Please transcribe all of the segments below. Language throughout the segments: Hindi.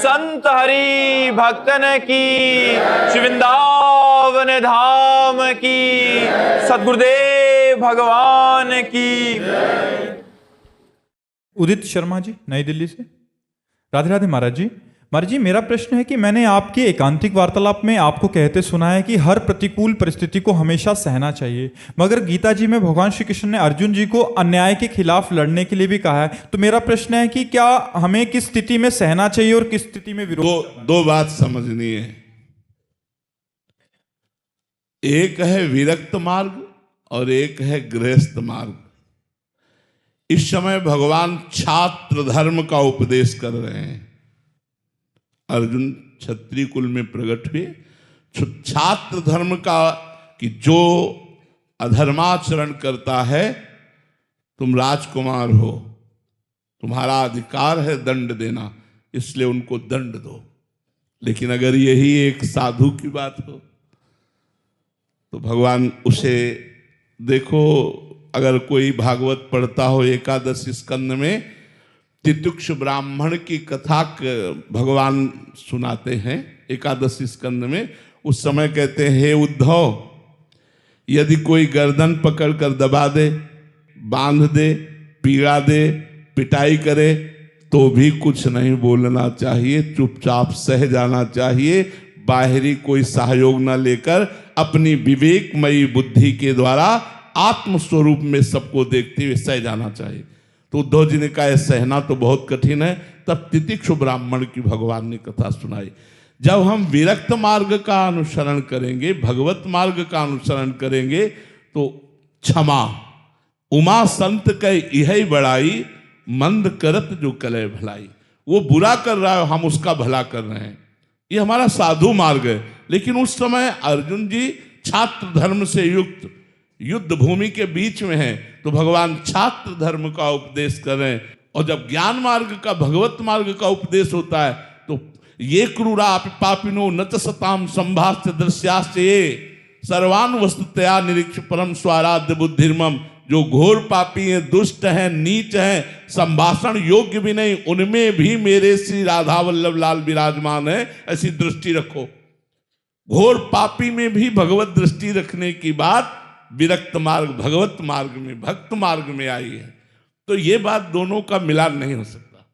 संत हरि भक्तन की, श्री वृंदावन धाम की, सद्गुरुदेव भगवान की। उदित शर्मा जी, नई दिल्ली से। राधे राधे महाराज जी। महाराज जी, मेरा प्रश्न है कि मैंने आपके एकांतिक वार्तालाप में आपको कहते सुना है कि हर प्रतिकूल परिस्थिति को हमेशा सहना चाहिए, मगर गीता जी में भगवान श्री कृष्ण ने अर्जुन जी को अन्याय के खिलाफ लड़ने के लिए भी कहा है। तो मेरा प्रश्न है कि क्या हमें किस स्थिति में सहना चाहिए और किस स्थिति में विरोध? दो बात समझनी है। एक है विरक्त मार्ग और एक है गृहस्थ मार्ग। इस समय भगवान छात्र धर्म का उपदेश कर रहे हैं। अर्जुन क्षत्रिय कुल में प्रकट हुए, छात्र धर्म का कि जो अधर्माचरण करता है, तुम राजकुमार हो, तुम्हारा अधिकार है दंड देना, इसलिए उनको दंड दो। लेकिन अगर यही एक साधु की बात हो तो भगवान उसे देखो, अगर कोई भागवत पढ़ता हो एकादश स्कंद में तितिक्ष ब्राह्मण की कथा भगवान सुनाते हैं एकादश स्कंद में। उस समय कहते हैं, हे उद्धव, यदि कोई गर्दन पकड़ कर दबा दे, बांध दे, पीड़ा दे, पिटाई करे, तो भी कुछ नहीं बोलना चाहिए, चुपचाप सह जाना चाहिए। बाहरी कोई सहयोग न लेकर अपनी विवेकमयी बुद्धि के द्वारा आत्मस्वरूप में सबको देखते हुए सह जाना चाहिए। तो उद्धव जी ने कहा सहना तो बहुत कठिन है। तब तितिक्षु ब्राह्मण की भगवान ने कथा सुनाई। जब हम विरक्त मार्ग का अनुसरण करेंगे, भगवत मार्ग का अनुसरण करेंगे, तो क्षमा, उमा संत कै यही बड़ाई, मंद करत जो कले भलाई। वो बुरा कर रहा है, हम उसका भला कर रहे हैं, ये हमारा साधु मार्ग है। लेकिन उस समय अर्जुन जी छात्र धर्म से युक्त युद्ध भूमि के बीच में है, तो भगवान छात्र धर्म का उपदेश कर रहे हैं। और जब ज्ञान मार्ग का, भगवत मार्ग का उपदेश होता है, तो ये क्रूरा पापिनो न च सताम संभाष्य दृश्याश्च ये सर्वान वस्तुतया निरीक्ष परम स्वाराध्य बुद्धिर्मम। जो घोर पापी हैं, दुष्ट हैं, नीच हैं, संभाषण योग्य भी नहीं, उनमें भी मेरे श्री राधा वल्लभ लाल विराजमान है, ऐसी दृष्टि रखो। घोर पापी में भी भगवत दृष्टि रखने की बात विरक्त मार्ग, भगवत मार्ग में, भक्त मार्ग में आई है। तो ये बात दोनों का मिलान नहीं हो सकता।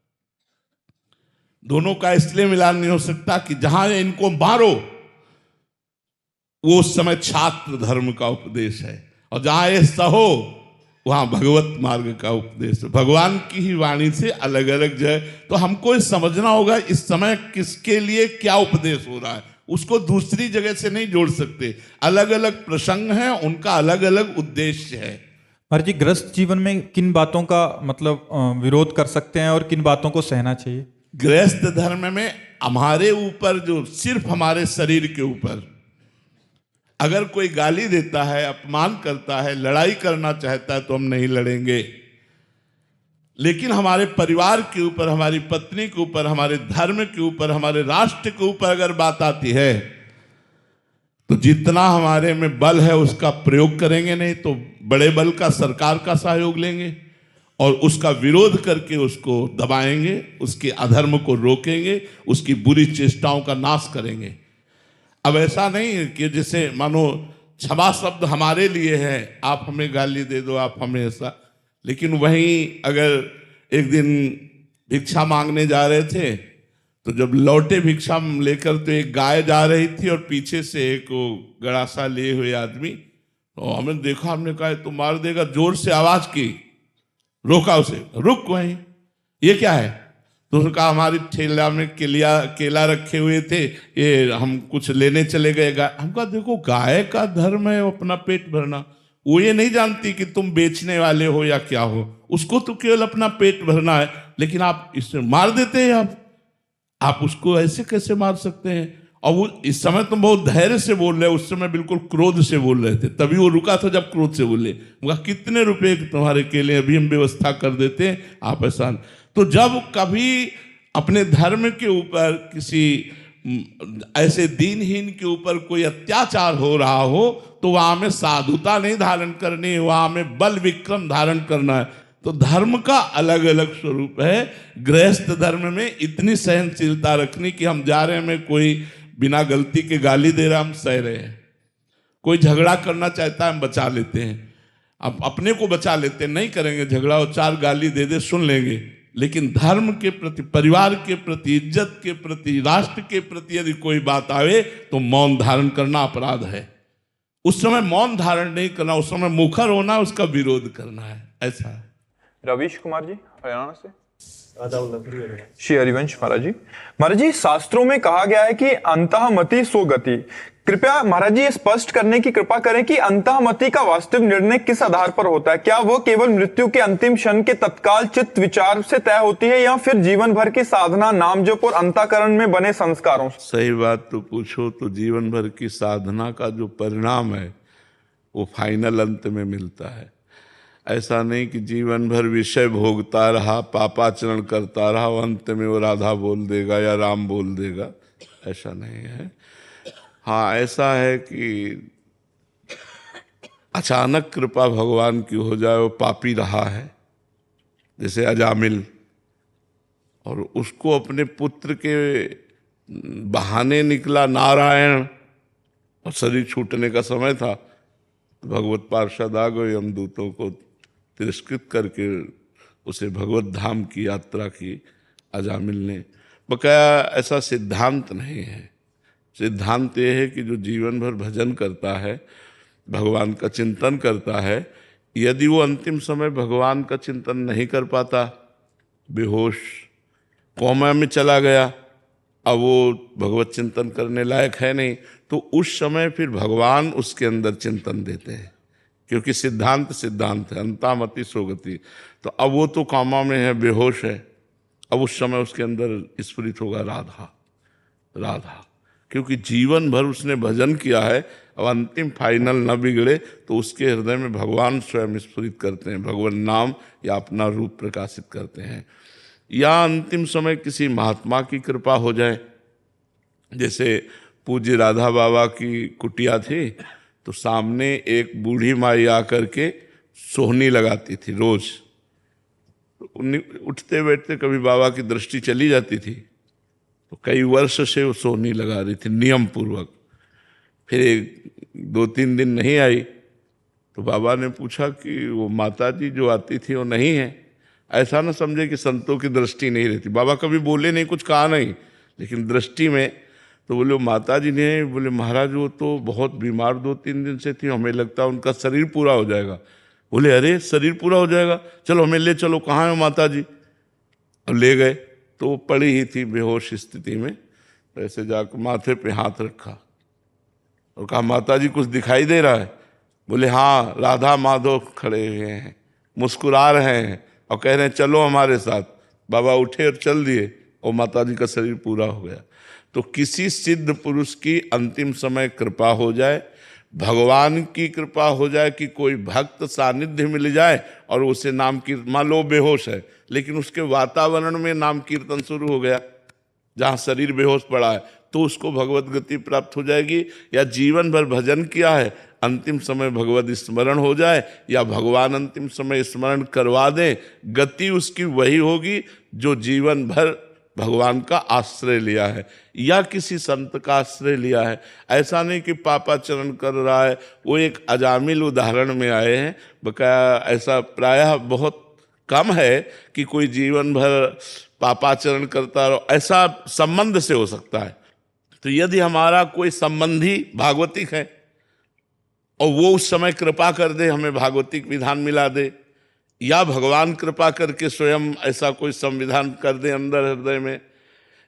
दोनों का इसलिए मिलान नहीं हो सकता कि जहां इनको मारो वो उस समय छात्र धर्म का उपदेश है, और जहां ये सहो वहां भगवत मार्ग का उपदेश है। भगवान की ही वाणी से अलग अलग जो है, तो हमको समझना होगा इस समय किसके लिए क्या उपदेश हो रहा है, उसको दूसरी जगह से नहीं जोड़ सकते। अलग अलग प्रसंग हैं, उनका अलग अलग उद्देश्य है। महाराज जी, गृहस्थ जीवन में किन बातों का मतलब विरोध कर सकते हैं और किन बातों को सहना चाहिए? गृहस्थ धर्म में हमारे ऊपर, जो सिर्फ हमारे शरीर के ऊपर अगर कोई गाली देता है, अपमान करता है, लड़ाई करना चाहता है, तो हम नहीं लड़ेंगे। लेकिन हमारे परिवार के ऊपर, हमारी पत्नी के ऊपर, हमारे धर्म के ऊपर, हमारे राष्ट्र के ऊपर अगर बात आती है, तो जितना हमारे में बल है उसका प्रयोग करेंगे, नहीं तो बड़े बल का, सरकार का सहयोग लेंगे और उसका विरोध करके उसको दबाएंगे, उसके अधर्म को रोकेंगे, उसकी बुरी चेष्टाओं का नाश करेंगे। अब ऐसा नहीं कि जैसे मानो क्षमा शब्द हमारे लिए है, आप हमें गाली दे दो, आप हमें ऐसा। लेकिन वहीं अगर एक दिन भिक्षा मांगने जा रहे थे, तो जब लौटे भिक्षा लेकर, तो एक गाय जा रही थी और पीछे से एक गड़ासा लिए हुए आदमी, तो हमने देखा, हमने कहा तो मार देगा, जोर से आवाज की, रोका उसे, रुक वहीं, ये क्या है? तो उसने कहा हमारी ठेला में केला रखे हुए थे, ये हम कुछ लेने चले गए। हम कहा देखो, गाय का धर्म है अपना पेट भरना, वो ये नहीं जानती कि तुम बेचने वाले हो या क्या हो, उसको तो केवल अपना पेट भरना है। लेकिन आप इससे मार देते हैं, आप उसको ऐसे कैसे मार सकते हैं? और वो इस समय तुम बहुत धैर्य से बोल रहे, उस समय बिल्कुल क्रोध से बोल रहे थे, तभी वो रुका था जब क्रोध से बोले। कितने रुपए तुम्हारे केले, अभी हम व्यवस्था कर देते हैं, आप ऐसा। तो जब कभी अपने धर्म के ऊपर, किसी ऐसे दीनहीन के ऊपर कोई अत्याचार हो रहा हो, तो वहां में साधुता नहीं धारण करनी, वहां में बल विक्रम धारण करना है। तो धर्म का अलग अलग स्वरूप है। गृहस्थ धर्म में इतनी सहनशीलता रखनी कि हम जा रहे हैं, हमें कोई बिना गलती के गाली दे रहा, हम सह रहे हैं। कोई झगड़ा करना चाहता है, हम बचा लेते हैं, अब अपने को बचा लेते हैं, नहीं करेंगे झगड़ा, और 4 गाली दे दे सुन लेंगे। लेकिन धर्म के प्रति, परिवार के प्रति, इज्जत के प्रति, राष्ट्र के प्रति यदि कोई बात आवे तो मौन धारण करना अपराध है। उस समय मौन धारण नहीं करना, उस समय मुखर होना, उसका विरोध करना है, ऐसा है। रवीश कुमार जी हरियाणा से। श्री हरिवंश महाराज जी शास्त्रों में कहा गया है कि अंतःमति सो गति। कृपया महाराज जी ये स्पष्ट करने की कृपा करें कि अंतःमति का वास्तविक निर्णय किस आधार पर होता है? क्या वह केवल मृत्यु के अंतिम क्षण के तत्काल चित्त विचार से तय होती है, या फिर जीवन भर की साधना, नाम जप और अंतःकरण में बने संस्कारों से? सही बात तो पूछो तो जीवन भर की साधना का जो परिणाम है वो फाइनल अंत में मिलता है। ऐसा नहीं कि जीवन भर विषय भोगता रहा, पापाचरण करता रहा, अंत में वो राधा बोल देगा या राम बोल देगा, ऐसा नहीं है। हाँ, ऐसा है कि अचानक कृपा भगवान की हो जाए, वो पापी रहा है जैसे अजामिल, और उसको अपने पुत्र के बहाने निकला नारायण, और शरीर छूटने का समय था, भगवत पार्षद आ गए, यमदूतों को तिरस्कृत करके उसे भगवत धाम की यात्रा की अजामिल ने। बकाया ऐसा सिद्धांत नहीं है। सिद्धांत ये है कि जो जीवन भर भजन करता है, भगवान का चिंतन करता है, यदि वो अंतिम समय भगवान का चिंतन नहीं कर पाता, बेहोश कोमा में चला गया, अब वो भगवत चिंतन करने लायक है नहीं, तो उस समय फिर भगवान उसके अंदर चिंतन देते हैं, क्योंकि सिद्धांत सिद्धांत है, अंतःमति सो गति। तो अब वो तो कामा में है, बेहोश है, अब उस समय उसके अंदर स्फुरित होगा राधा राधा, क्योंकि जीवन भर उसने भजन किया है। अब अंतिम फाइनल न बिगड़े तो उसके हृदय में भगवान स्वयं स्फुरित करते हैं, भगवान नाम या अपना रूप प्रकाशित करते हैं। या अंतिम समय किसी महात्मा की कृपा हो जाए, जैसे पूज्य राधा बाबा की कुटिया थी, तो सामने एक बूढ़ी माई आकर के सोहनी लगाती थी रोज। उठते बैठते कभी बाबा की दृष्टि चली जाती थी, तो कई वर्ष से वो सोहनी लगा रही थी नियम पूर्वक। फिर 2-3 दिन नहीं आई, तो बाबा ने पूछा कि वो माता जी जो आती थी वो नहीं है। ऐसा ना समझे कि संतों की दृष्टि नहीं रहती, बाबा कभी बोले नहीं, कुछ कहा नहीं, लेकिन दृष्टि में तो बोले वो माता जी ने, बोले महाराज वो तो बहुत बीमार 2-3 दिन से थी, हमें लगता है उनका शरीर पूरा हो जाएगा। बोले अरे शरीर पूरा हो जाएगा, चलो हमें ले चलो, कहाँ है माता जी? अब ले गए तो वो पड़ी ही थी बेहोश स्थिति में। तो ऐसे जाकर माथे पे हाथ रखा और कहा माता जी कुछ दिखाई दे रहा है? बोले हाँ, राधा माधव खड़े हुए हैं, मुस्कुरा रहे हैं और कह रहे हैं चलो हमारे साथ। बाबा उठे और चल दिए और माता जी का शरीर पूरा हो गया। तो किसी सिद्ध पुरुष की अंतिम समय कृपा हो जाए, भगवान की कृपा हो जाए कि कोई भक्त सानिध्य मिल जाए और उसे नाम कीर्तन, मान लो बेहोश है लेकिन उसके वातावरण में नाम कीर्तन शुरू हो गया, जहाँ शरीर बेहोश पड़ा है, तो उसको भगवत गति प्राप्त हो जाएगी। या जीवन भर भजन किया है, अंतिम समय भगवत स्मरण हो जाए, या भगवान अंतिम समय स्मरण करवा दें, गति उसकी वही होगी जो जीवन भर भगवान का आश्रय लिया है या किसी संत का आश्रय लिया है। ऐसा नहीं कि पापाचरण कर रहा है। वो एक अजामिल उदाहरण में आए हैं, बकाया ऐसा प्रायः बहुत कम है कि कोई जीवन भर पापाचरण करता रहो, ऐसा संबंध से हो सकता है। तो यदि हमारा कोई संबंधी भागवतिक है और वो उस समय कृपा कर दे, हमें भागवतिक विधान मिला दे, या भगवान कृपा करके स्वयं ऐसा कोई संविधान कर दे अंदर हृदय में,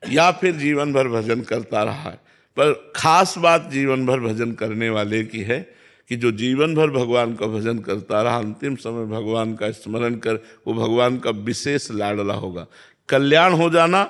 या फिर जीवन भर भजन करता रहा है। पर खास बात जीवन भर भजन करने वाले की है कि जो जीवन भर भगवान का भजन करता रहा, अंतिम समय भगवान का स्मरण कर, वो भगवान का विशेष लाडला होगा। कल्याण हो जाना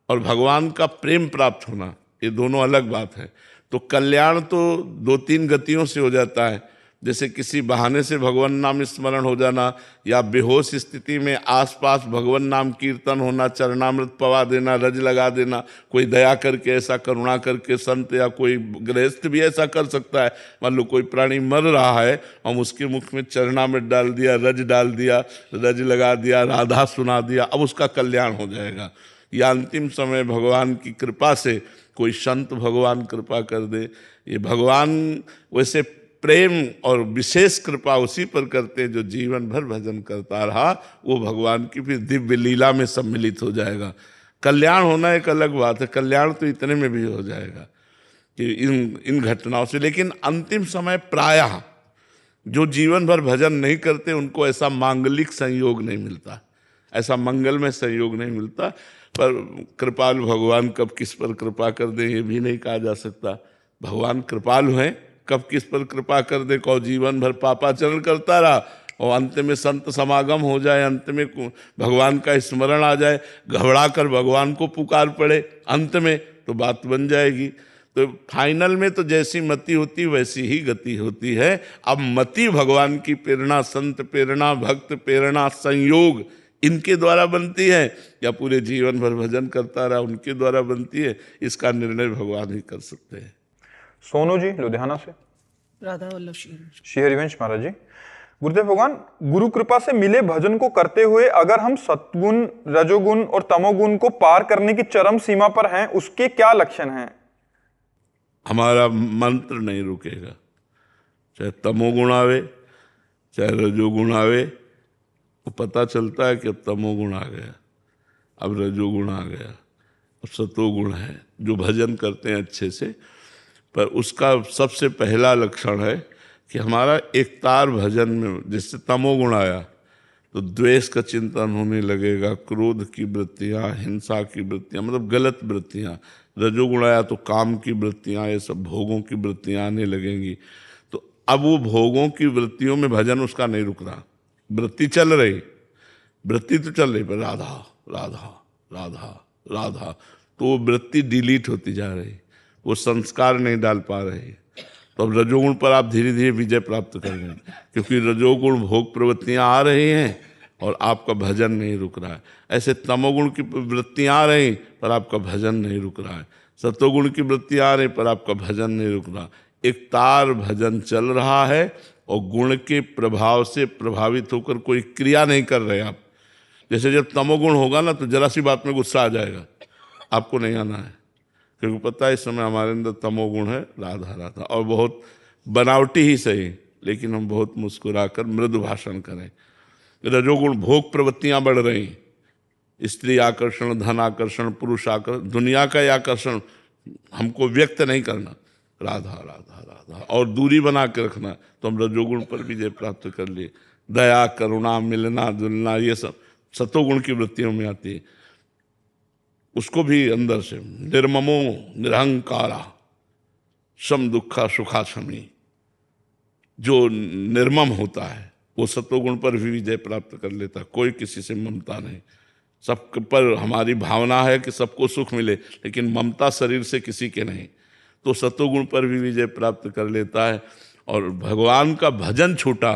और भगवान का प्रेम प्राप्त होना, ये दोनों अलग बात है। तो कल्याण तो 2-3 गतियों से हो जाता है, जैसे किसी बहाने से भगवान नाम स्मरण हो जाना, या बेहोश स्थिति में आसपास भगवान नाम कीर्तन होना, चरणामृत पवा देना, रज लगा देना, कोई दया करके ऐसा, करुणा करके संत या कोई गृहस्थ भी ऐसा कर सकता है। मान लो कोई प्राणी मर रहा है, हम उसके मुख में चरणामृत डाल दिया, रज डाल दिया, रज लगा दिया, राधा सुना दिया, अब उसका कल्याण हो जाएगा। या अंतिम समय भगवान की कृपा से कोई संत भगवान कृपा कर दे। ये भगवान वैसे प्रेम और विशेष कृपा उसी पर करते जो जीवन भर भजन करता रहा, वो भगवान की फिर दिव्य लीला में सम्मिलित हो जाएगा। कल्याण होना एक अलग बात है, कल्याण तो इतने में भी हो जाएगा कि इन घटनाओं से। लेकिन अंतिम समय प्रायः जो जीवन भर भजन नहीं करते उनको ऐसा मांगलिक संयोग नहीं मिलता, ऐसा मंगलमय संयोग नहीं मिलता। पर कृपालु भगवान कब किस पर कृपा कर दे ये भी नहीं कहा जा सकता। भगवान कृपालु हैं, कब किस पर कृपा कर दे। कौ जीवन भर पापाचरण करता रहा और अंत में संत समागम हो जाए, अंत में भगवान का स्मरण आ जाए, घबरा कर भगवान को पुकार पड़े अंत में, तो बात बन जाएगी। तो फाइनल में तो जैसी मति होती वैसी ही गति होती है। अब मति भगवान की प्रेरणा, संत प्रेरणा, भक्त प्रेरणा, संयोग इनके द्वारा बनती है या पूरे जीवन भर भजन करता रहा उनके द्वारा बनती है, इसका निर्णय भगवान ही कर सकते हैं। सोनू जी लुधियाना से। राधा वल्लभ श्री हरिवंश महाराज जी। गुरुदेव भगवान, गुरु कृपा से मिले भजन को करते हुए अगर हम सत्गुण, रजोगुण और तमोगुण को पार करने की चरम सीमा पर हैं, उसके क्या लक्षण हैं? हमारा मंत्र नहीं रुकेगा, चाहे तमोगुण आवे चाहे रजोगुण आवे, वो पता चलता है कि अब तमोगुण आ गया, अब रजोगुण आ गया, अब सतोगुण है जो भजन करते हैं अच्छे से। पर उसका सबसे पहला लक्षण है कि हमारा एकतार भजन में, जिससे तमोगुण आया तो द्वेष का चिंतन होने लगेगा, क्रोध की वृत्तियाँ, हिंसा की वृत्तियाँ, मतलब गलत वृत्तियाँ। रजोगुण आया तो काम की वृत्तियाँ, ये सब भोगों की वृत्तियाँ आने लगेंगी। तो अब वो भोगों की वृत्तियों में भजन उसका नहीं रुक रहा, वृत्ति चल रही, वृत्ति तो चल रही, पर राधा राधा राधा राधा, तो वो वृत्ति डिलीट होती जा रही, वो संस्कार नहीं डाल पा रहे। तो अब रजोगुण पर आप धीरे धीरे विजय प्राप्त करेंगे, क्योंकि रजोगुण भोग प्रवृत्तियाँ आ रही हैं और आपका भजन नहीं रुक रहा है। ऐसे तमोगुण की वृत्तियाँ आ रही पर आपका भजन नहीं रुक रहा है, सतोगुण की वृत्तियाँ आ रही पर आपका भजन नहीं रुक रहा। एक तार भजन चल रहा है और गुण के प्रभाव से प्रभावित होकर कोई क्रिया नहीं कर रहे आप। जैसे जब तमोगुण होगा ना तो जरा सी बात में गुस्सा आ जाएगा, आपको नहीं आना है, क्योंकि पता है इस समय हमारे अंदर तमोगुण है, राधा राधा, और बहुत बनावटी ही सही, लेकिन हम बहुत मुस्कुराकर मृदु भाषण करें। रजोगुण भोग प्रवृत्तियां बढ़ रही, स्त्री आकर्षण, धन आकर्षण, पुरुष आकर्षण, दुनिया का आकर्षण हमको व्यक्त नहीं करना, राधा राधा राधा, और दूरी बना के रखना, तो हम रजोगुण पर विजय प्राप्त कर लिए। दया, करुणा, मिलना जुलना, ये सब सतोगुण की वृत्तियों में आती है। उसको भी अंदर से निर्ममो निरहंकारा सम दुखा सुखा शमी, जो निर्मम होता है वो सतोगुण पर भी विजय प्राप्त कर लेता। कोई किसी से ममता नहीं, सब पर हमारी भावना है कि सबको सुख मिले, लेकिन ममता शरीर से किसी के नहीं, तो सतोगुण पर भी विजय प्राप्त कर लेता है। और भगवान का भजन छूटा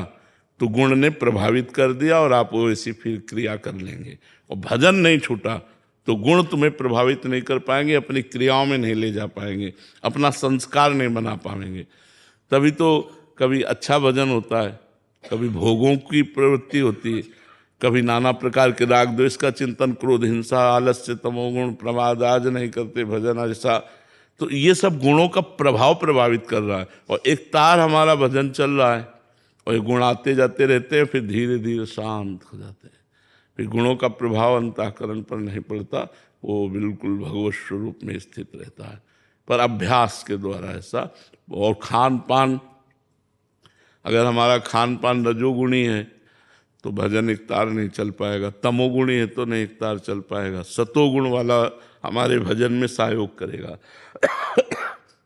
तो गुण ने प्रभावित कर दिया और आप वैसी फिर क्रिया कर लेंगे। और भजन नहीं छूटा तो गुण तुम्हें प्रभावित नहीं कर पाएंगे, अपनी क्रियाओं में नहीं ले जा पाएंगे, अपना संस्कार नहीं बना पाएंगे। तभी तो कभी अच्छा भजन होता है, कभी भोगों की प्रवृत्ति होती है, कभी नाना प्रकार के राग द्वेष का चिंतन, क्रोध, हिंसा, आलस्य, तमोगुण, प्रमाद, आज नहीं करते भजन ऐसा। तो ये सब गुणों का प्रभाव प्रभावित कर रहा है और एक तार हमारा भजन चल रहा है और ये गुण आते जाते रहते हैं, फिर धीरे धीरे शांत हो जाते हैं। फिर गुणों का प्रभाव अंतःकरण पर नहीं पड़ता, वो बिल्कुल भगवत स्वरूप में स्थित रहता है। पर अभ्यास के द्वारा ऐसा। और खान पान, अगर हमारा खान पान रजोगुणी है तो भजन एक तार नहीं चल पाएगा, तमोगुणी है तो नहीं एक तार चल पाएगा, सतोगुण वाला हमारे भजन में सहयोग करेगा।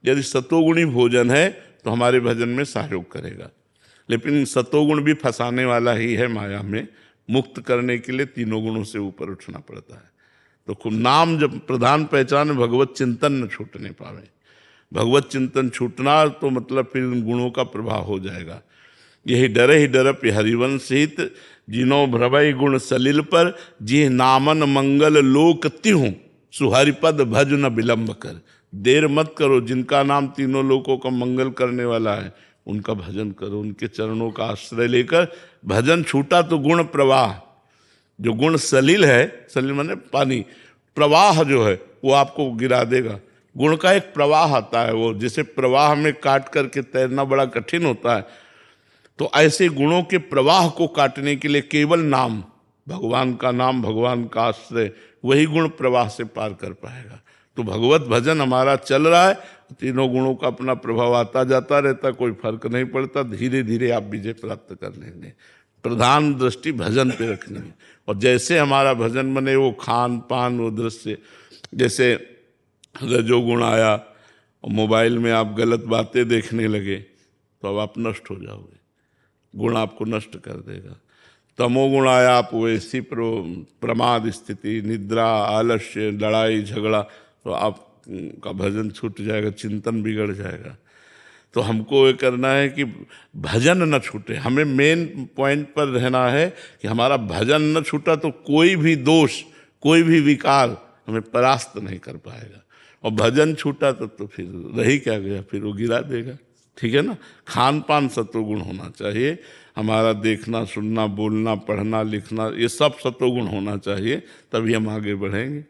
यदि सतोगुणी भोजन है तो हमारे भजन में सहयोग करेगा, लेकिन सतोगुण भी फंसाने वाला ही है माया में। मुक्त करने के लिए तीनों गुणों से ऊपर उठना पड़ता है। तो खूब नाम जब प्रधान पहचान, भगवत चिंतन न छूटने पावे। भगवत चिंतन छूटना तो मतलब फिर इन गुणों का प्रभाव हो जाएगा। यही डरे ही डरप हरिवंश हित, जिनो भ्रवै गुण सलिल पर, जी नामन मंगल लोक तिहूं, सुहरिपद भज न विलंब कर। देर मत करो, जिनका नाम तीनों लोकों का मंगल करने वाला है उनका भजन करो, उनके चरणों का आश्रय लेकर। भजन छूटा तो गुण प्रवाह, जो गुण सलिल है, सलिल माने पानी, प्रवाह जो है वो आपको गिरा देगा। गुण का एक प्रवाह आता है, वो जैसे प्रवाह में काट करके तैरना बड़ा कठिन होता है, तो ऐसे गुणों के प्रवाह को काटने के लिए केवल नाम, भगवान का नाम, भगवान का आश्रय, वही गुण प्रवाह से पार कर पाएगा। तो भगवत भजन हमारा चल रहा है, तीनों गुणों का अपना प्रभाव आता जाता रहता, कोई फर्क नहीं पड़ता, धीरे धीरे आप विजय प्राप्त कर लेंगे। प्रधान दृष्टि भजन पे रखनी है, और जैसे हमारा भजन बने, वो खान पान, वो दृश्य, जैसे रजोगुण आया और मोबाइल में आप गलत बातें देखने लगे तो अब आप नष्ट हो जाओगे, गुण आपको नष्ट कर देगा। तमोगुण आया, आप वैसी प्रमाद स्थिति, निद्रा, आलस्य, लड़ाई झगड़ा, तो आपका भजन छूट जाएगा, चिंतन बिगड़ जाएगा। तो हमको ये करना है कि भजन न छूटे, हमें मेन पॉइंट पर रहना है कि हमारा भजन न छूटा तो कोई भी दोष, कोई भी विकार हमें परास्त नहीं कर पाएगा। और भजन छूटा तो फिर रही क्या गया, फिर वो गिरा देगा। ठीक है ना। खान पान सत्वगुण होना चाहिए, हमारा देखना, सुनना, बोलना, पढ़ना, लिखना, ये सब सत्वगुण होना चाहिए, तभी हम आगे बढ़ेंगे।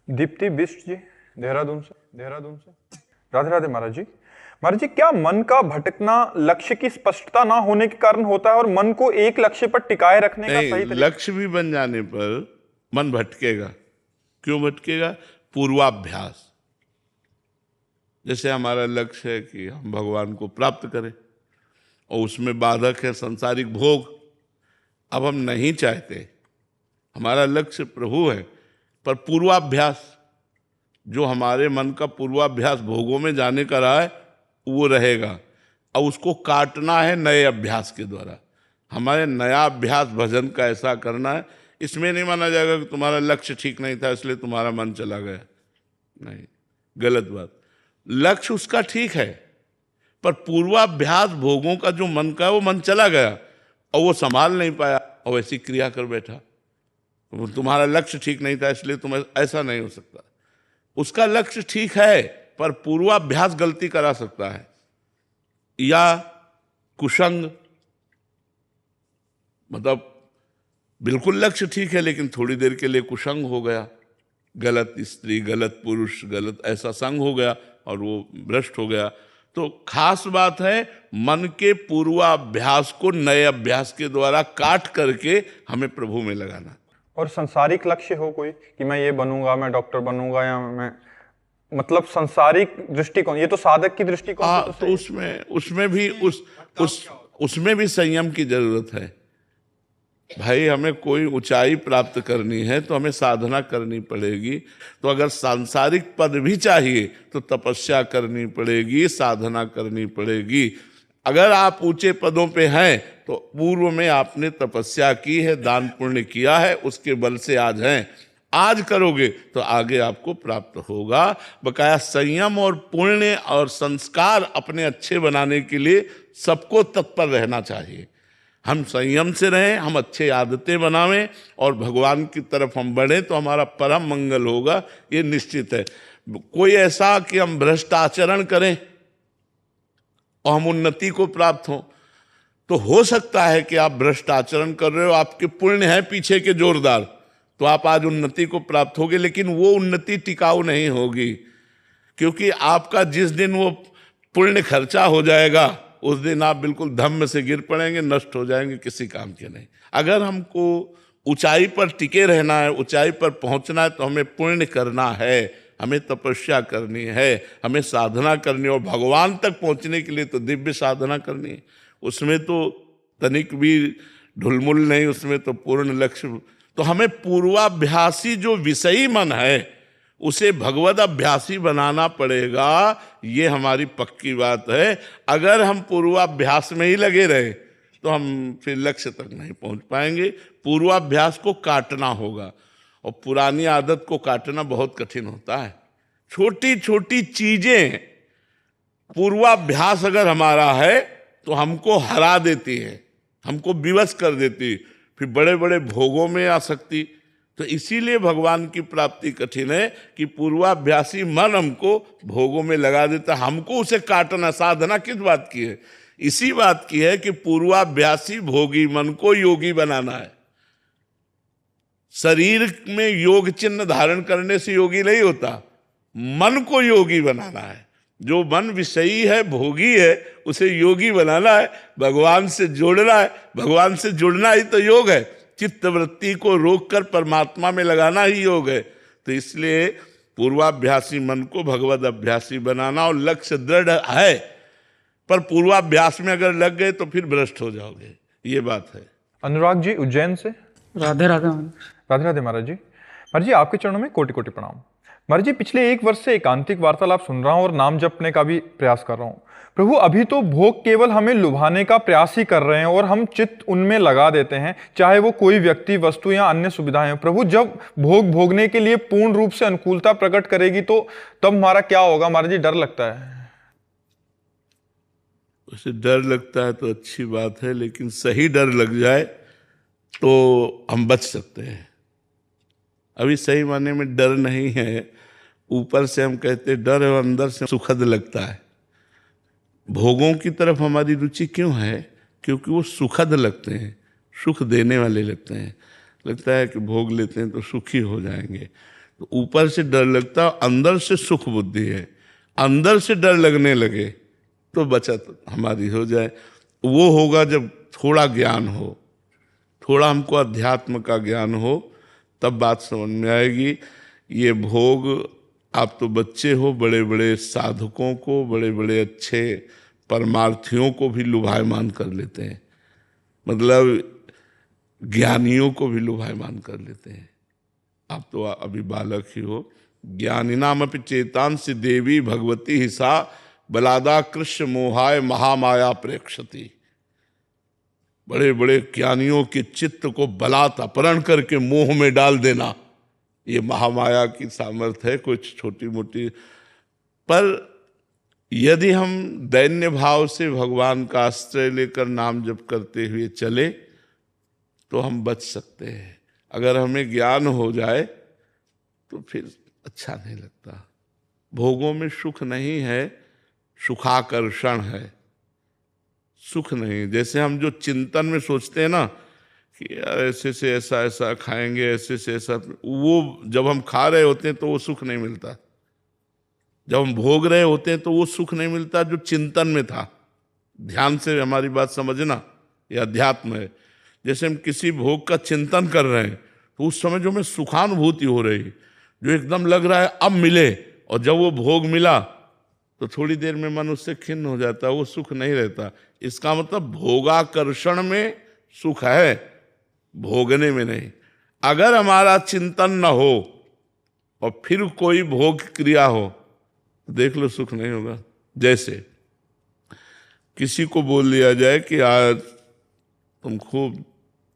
दीप्ति बिष्ट जी देहरादून से। राधे राधे महाराज जी। महाराज जी, क्या मन का भटकना लक्ष्य की स्पष्टता ना होने के कारण होता है और मन को एक लक्ष्य पर टिकाए रखने का सही तरीका? लक्ष्य भी बन जाने पर मन भटकेगा। क्यों भटकेगा? पूर्वाभ्यास। जैसे हमारा लक्ष्य है कि हम भगवान को प्राप्त करें और उसमें बाधक है संसारिक भोग, अब हम नहीं चाहते, हमारा लक्ष्य प्रभु है, पर पूर्वाभ्यास, जो हमारे मन का पूर्वाभ्यास भोगों में जाने का रहा है वो रहेगा, और उसको काटना है नए अभ्यास के द्वारा। हमारे नया अभ्यास भजन का ऐसा करना है, इसमें नहीं माना जाएगा कि तुम्हारा लक्ष्य ठीक नहीं था इसलिए तुम्हारा मन चला गया, नहीं, गलत बात। लक्ष्य उसका ठीक है, पर पूर्वाभ्यास भोगों का जो मन का है वो मन चला गया और वो संभाल नहीं पाया और वैसी क्रिया कर बैठा। तुम्हारा लक्ष्य ठीक नहीं था इसलिए तुम, ऐसा नहीं हो सकता। उसका लक्ष्य ठीक है पर पूर्वाभ्यास गलती करा सकता है, या कुसंग, मतलब बिल्कुल लक्ष्य ठीक है लेकिन थोड़ी देर के लिए कुसंग हो गया, गलत स्त्री, गलत पुरुष, गलत ऐसा संग हो गया और वो भ्रष्ट हो गया। तो खास बात है मन के पूर्वाभ्यास को नए अभ्यास के द्वारा काट करके हमें प्रभु में लगाना। और संसारिक लक्ष्य हो कोई कि मैं ये बनूंगा, मैं डॉक्टर बनूंगा, या मैं, मतलब संसारिक दृष्टिकोण, ये तो साधक की दृष्टिकोण। तो उसमें भी संयम की जरूरत है भाई। हमें कोई ऊंचाई प्राप्त करनी है तो हमें साधना करनी पड़ेगी। तो अगर सांसारिक पद भी चाहिए तो तपस्या करनी पड़ेगी, साधना करनी पड़ेगी। अगर आप ऊंचे पदों पे हैं तो पूर्व में आपने तपस्या की है, दान पुण्य किया है, उसके बल से आज हैं। आज करोगे तो आगे आपको प्राप्त होगा। बकाया संयम और पुण्य और संस्कार अपने अच्छे बनाने के लिए सबको तत्पर रहना चाहिए। हम संयम से रहें, हम अच्छे आदतें बनावें और भगवान की तरफ हम बढ़ें तो हमारा परम मंगल होगा, ये निश्चित है। कोई ऐसा कि हम भ्रष्ट आचरण करें और हम उन्नति को प्राप्त हों, तो हो सकता है कि आप भ्रष्ट आचरण कर रहे हो, आपके पुण्य है पीछे के जोरदार, तो आप आज उन्नति को प्राप्त होगे, लेकिन वो उन्नति टिकाऊ नहीं होगी, क्योंकि आपका जिस दिन वो पुण्य खर्चा हो जाएगा उस दिन आप बिल्कुल धम्म से गिर पड़ेंगे, नष्ट हो जाएंगे, किसी काम के नहीं। अगर हमको ऊंचाई पर टिके रहना है, ऊंचाई पर पहुंचना है, तो हमें पुण्य करना है, हमें तपस्या करनी है, हमें साधना करनी है। और भगवान तक पहुंचने के लिए तो दिव्य साधना करनी है, उसमें तो तनिक भी ढुलमुल नहीं, उसमें तो पूर्ण लक्ष्य। तो हमें पूर्वाभ्यासी जो विषयी मन है उसे भगवद अभ्यासी बनाना पड़ेगा, ये हमारी पक्की बात है। अगर हम पूर्वाभ्यास में ही लगे रहे तो हम फिर लक्ष्य तक नहीं पहुंच पाएंगे। पूर्वाभ्यास को काटना होगा, और पुरानी आदत को काटना बहुत कठिन होता है। छोटी छोटी चीजें पूर्वाभ्यास अगर हमारा है तो हमको हरा देती है। हमको विवश कर देती, फिर बड़े बड़े भोगों में आसक्ति। तो इसीलिए भगवान की प्राप्ति कठिन है कि पूर्वाभ्यासी मन हमको भोगों में लगा देता, हमको उसे काटना। साधना किस बात की है? इसी बात की है कि पूर्वाभ्यासी भोगी मन को योगी बनाना है। शरीर में योग चिन्ह धारण करने से योगी नहीं होता, मन को योगी बनाना है। जो मन विषयी है, भोगी है, उसे योगी बनाना है, भगवान से जोड़ना है। भगवान से जुड़ना ही तो योग है। चित्त वृत्ति को रोककर परमात्मा में लगाना ही योग है। तो इसलिए पूर्वाभ्यासी मन को भगवद अभ्यासी बनाना, और लक्ष्य दृढ़ है, पर पूर्वाभ्यास में अगर लग गए तो फिर भ्रष्ट हो जाओगे, ये बात है। अनुराग जी उज्जैन से। राधे राधे। राधे राधे महाराज जी। महाराज जी आपके चरणों में कोटि कोटि प्रणाम। महाराज जी पिछले 1 वर्ष से एकांतिक वार्तालाप सुन रहा हूँ और नाम जपने का भी प्रयास कर रहा हूँ। प्रभु अभी तो भोग केवल हमें लुभाने का प्रयास ही कर रहे हैं और हम चित्त उनमें लगा देते हैं, चाहे वो कोई व्यक्ति, वस्तु या अन्य सुविधाएं हो। प्रभु जब भोग भोगने के लिए पूर्ण रूप से अनुकूलता प्रकट करेगी तो तब हमारा क्या होगा? महाराज जी डर लगता है। उसे डर लगता है तो अच्छी बात है, लेकिन सही डर लग जाए तो हम बच सकते हैं। अभी सही माने में डर नहीं है, ऊपर से हम कहते डर है और अंदर से सुखद लगता है। भोगों की तरफ हमारी रुचि क्यों है? क्योंकि वो सुखद लगते हैं, सुख देने वाले लगते हैं। लगता है कि भोग लेते हैं तो सुखी हो जाएंगे, तो ऊपर से डर लगता है, अंदर से सुख बुद्धि है। अंदर से डर लगने लगे तो बचत हमारी हो जाए। वो होगा जब थोड़ा ज्ञान हो, थोड़ा हमको अध्यात्म का ज्ञान हो, तब बात समझ में आएगी। ये भोग, आप तो बच्चे हो, बड़े बड़े साधकों को, बड़े बड़े अच्छे परमार्थियों को भी लुभायमान कर लेते हैं, मतलब ज्ञानियों को भी लुभायमान कर लेते हैं। आप तो अभी बालक ही हो। ज्ञानिनामपि चेतांसि देवी भगवती ही सा बलादा कृष्ण मोहाय महामाया प्रेक्षति। बड़े बड़े ज्ञानियों के चित्त को बलात् अपहरण करके मोह में डाल देना, ये महामाया की सामर्थ्य है। कुछ छोटी मोटी, पर यदि हम दैन्य भाव से भगवान का आश्रय लेकर नाम जप करते हुए चले तो हम बच सकते हैं। अगर हमें ज्ञान हो जाए तो फिर अच्छा नहीं लगता। भोगों में सुख नहीं है, सुखाकर्षण है, सुख नहीं। जैसे हम जो चिंतन में सोचते हैं ना कि यार ऐसे से ऐसा ऐसा खाएंगे, ऐसे से ऐसा, वो जब हम खा रहे होते हैं तो वो सुख नहीं मिलता। जब हम भोग रहे होते हैं तो वो सुख नहीं मिलता जो चिंतन में था। ध्यान से हमारी बात समझना, ये अध्यात्म है। जैसे हम किसी भोग का चिंतन कर रहे हैं तो उस समय जो हमें सुखानुभूति हो रही, जो एकदम लग रहा है अब मिले, और जब वो भोग मिला तो थोड़ी देर में मन उससे खिन्न हो जाता है, वो सुख नहीं रहता। इसका मतलब भोगाकर्षण में सुख है, भोगने में नहीं। अगर हमारा चिंतन न हो और फिर कोई भोग क्रिया हो तो देख लो सुख नहीं होगा। जैसे किसी को बोल दिया जाए कि आज तुम खूब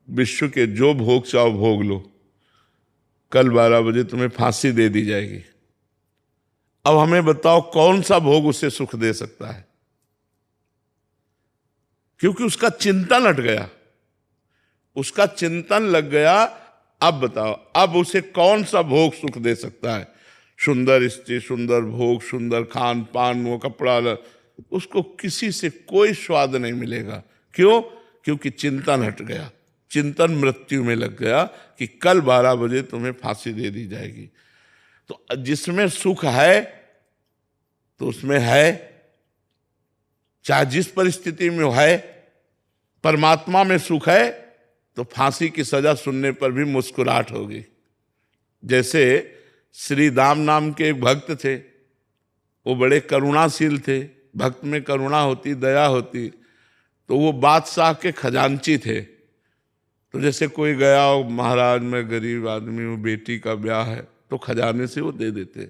विश्व के जो भोग चाहो भोग लो, कल 12 बजे तुम्हें फांसी दे दी जाएगी। अब हमें बताओ कौन सा भोग उसे सुख दे सकता है? क्योंकि उसका चिंतन हट गया, उसका चिंतन लग गया। अब बताओ, अब उसे कौन सा भोग सुख दे सकता है? सुंदर स्त्री, सुंदर भोग, सुंदर खान पान, वो कपड़ा, उसको किसी से कोई स्वाद नहीं मिलेगा। क्यों? क्योंकि चिंतन हट गया। चिंतन मृत्यु में लग गया कि कल 12 बजे तुम्हें फांसी दे दी जाएगी। तो जिसमें सुख है तो उसमें है, चाहे जिस परिस्थिति में है। परमात्मा में सुख है तो फांसी की सजा सुनने पर भी मुस्कुराहट होगी। जैसे श्री दाम नाम के एक भक्त थे, वो बड़े करुणाशील थे। भक्त में करुणा होती, दया होती। तो वो बादशाह के खजांची थे। तो जैसे कोई गया हो, महाराज मैं गरीब आदमी हूँ, बेटी का ब्याह है, तो खजाने से वो दे देते।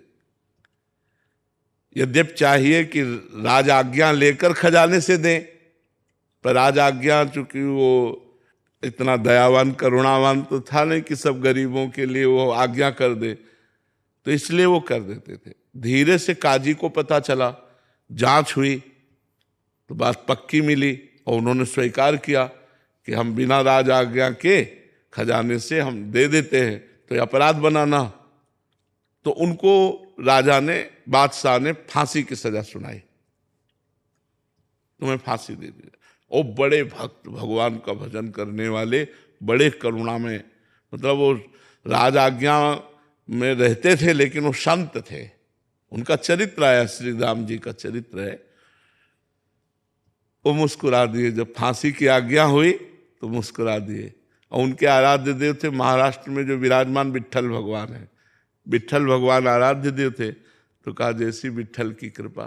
यद्यप चाहिए कि राज आज्ञा लेकर खजाने से दें, पर राज आज्ञा चूंकि वो इतना दयावान करुणावान तो था नहीं कि सब गरीबों के लिए वो आज्ञा कर दे, तो इसलिए वो कर देते थे। धीरे से काजी को पता चला, जांच हुई तो बात पक्की मिली और उन्होंने स्वीकार किया कि हम बिना राज आज्ञा के खजाने से हम दे देते हैं, तो ये अपराध बनाना। तो उनको राजा ने, बादशाह ने फांसी की सजा सुनाई, तुम्हें फांसी दे दी। वो बड़े भक्त, भगवान का भजन करने वाले, बड़े करुणा में, मतलब वो राज आज्ञा में रहते थे लेकिन वो संत थे। उनका चरित्र आया, श्री राम जी का चरित्र है। वो मुस्कुरा दिए, जब फांसी की आज्ञा हुई तो मुस्कुरा दिए। और उनके आराध्य देव थे महाराष्ट्र में जो विराजमान विट्ठल भगवान है, विट्ठल भगवान आराध्य देव थे। तो कहा जैसी विट्ठल की कृपा।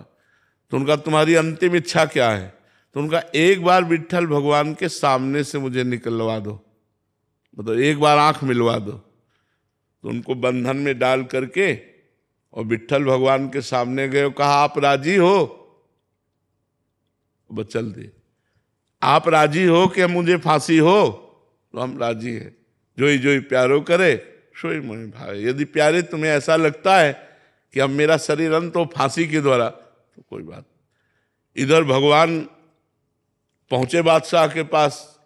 तो उनका तुम्हारी अंतिम इच्छा क्या है? तो उनका एक बार विट्ठल भगवान के सामने से मुझे निकलवा दो, मतलब एक बार आंख मिलवा दो। तो उनको बंधन में डाल करके और विट्ठल भगवान के सामने गए, कहा आप राजी हो? बस चल दे, आप राजी हो कि मुझे फांसी हो? तो हम राजी हैं। जोई जोई प्यारो करे सोई मोहि भाए। यदि प्यारे तुम्हें ऐसा लगता है कि अब मेरा शरीर अंत हो फांसी के द्वारा, तो कोई बात। इधर भगवान पहुंचे बादशाह के पास,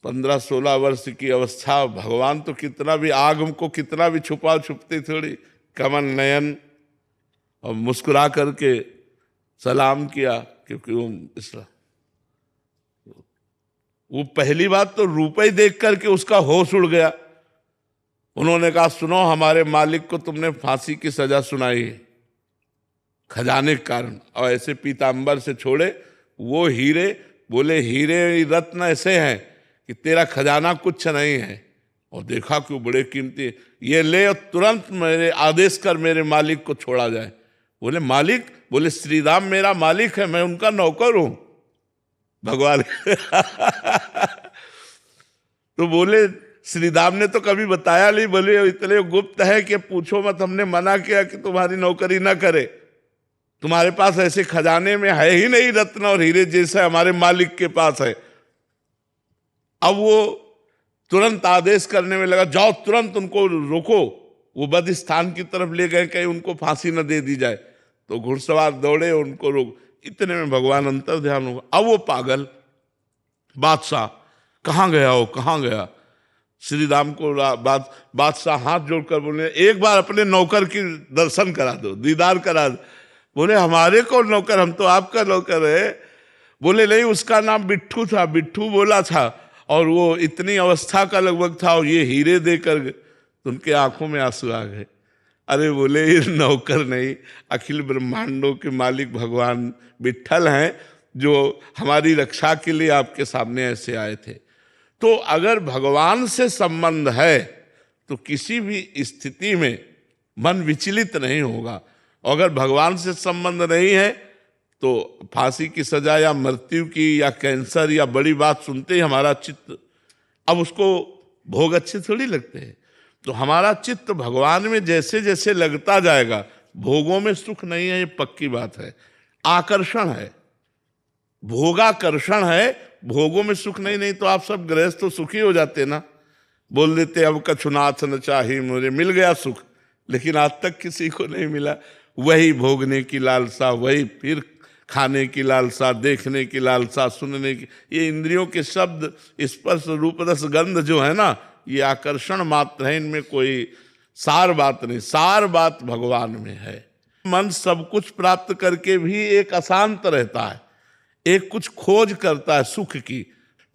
15-16 वर्ष की अवस्था। भगवान तो कितना भी, आग को कितना भी छुपा, छुपती थोड़ी, कमल नयन, और मुस्कुरा करके सलाम किया, क्योंकि वो पहली बात तो रुपए देख करके उसका होश उड़ गया। उन्होंने कहा सुनो, हमारे मालिक को तुमने फांसी की सजा सुनाई है खजाने के कारण, और ऐसे पीतांबर से छोड़े वो हीरे। बोले हीरे रत्न ऐसे हैं कि तेरा खजाना कुछ नहीं है। और देखा कि वो बड़े कीमती, ये ले और तुरंत मेरे आदेश कर मेरे मालिक को छोड़ा जाए। बोले मालिक? बोले श्री राम मेरा मालिक है, मैं उनका नौकर हूं भगवान। तो बोले श्री राम ने तो कभी बताया नहीं, बोले इतने गुप्त है कि पूछो मत, हमने मना किया कि तुम्हारी नौकरी ना करे। तुम्हारे पास ऐसे खजाने में है ही नहीं रत्न और हीरे जैसे हमारे मालिक के पास है। अब वो तुरंत आदेश करने में लगा, जाओ तुरंत उनको रोको। वो बद स्थान की तरफ ले गए, कहीं उनको फांसी न दे दी जाए। तो घुड़सवार दौड़े, उनको रोक। इतने में भगवान अंतर ध्यान होगा। अब वो पागल बादशाह कहाँ गया हो, कहाँ गया? श्री राम को बादशाह हाथ जोड़कर बोले, एक बार अपने नौकर की दर्शन करा दो, दीदार करा दो। बोले हमारे को नौकर? हम तो आपका नौकर है। बोले नहीं, उसका नाम बिट्ठू था, बिट्ठू बोला था, और वो इतनी अवस्था का लगभग था, और ये हीरे देकर। तो उनके आंखों में आंसू आ गए। अरे बोले ये नौकर नहीं, अखिल ब्रह्मांडों के मालिक भगवान विट्ठल हैं, जो हमारी रक्षा के लिए आपके सामने ऐसे आए थे। तो अगर भगवान से संबंध है तो किसी भी स्थिति में मन विचलित नहीं होगा। अगर भगवान से संबंध नहीं है तो फांसी की सजा या मृत्यु की या कैंसर या बड़ी बात सुनते ही हमारा चित्त, अब उसको भोग अच्छे थोड़ी लगते हैं। तो हमारा चित्त भगवान में जैसे जैसे लगता जाएगा, भोगों में सुख नहीं है, ये पक्की बात है, आकर्षण है, भोगाकर्षण है, भोगों में सुख नहीं तो आप सब गृहस्थ तो सुखी हो जाते ना। बोल देते अब कछुनाथ न चाही, मुझे मिल गया सुख, लेकिन आज तक किसी को नहीं मिला। वही भोगने की लालसा, वही फिर खाने की लालसा, देखने की लालसा, सुनने की, ये इंद्रियों के शब्द स्पर्श रूप रस गंध जो है ना, ये आकर्षण मात्र है, इनमें कोई सार बात नहीं। सार बात भगवान में है। मन सब कुछ प्राप्त करके भी एक अशांत रहता है, एक कुछ खोज करता है सुख की,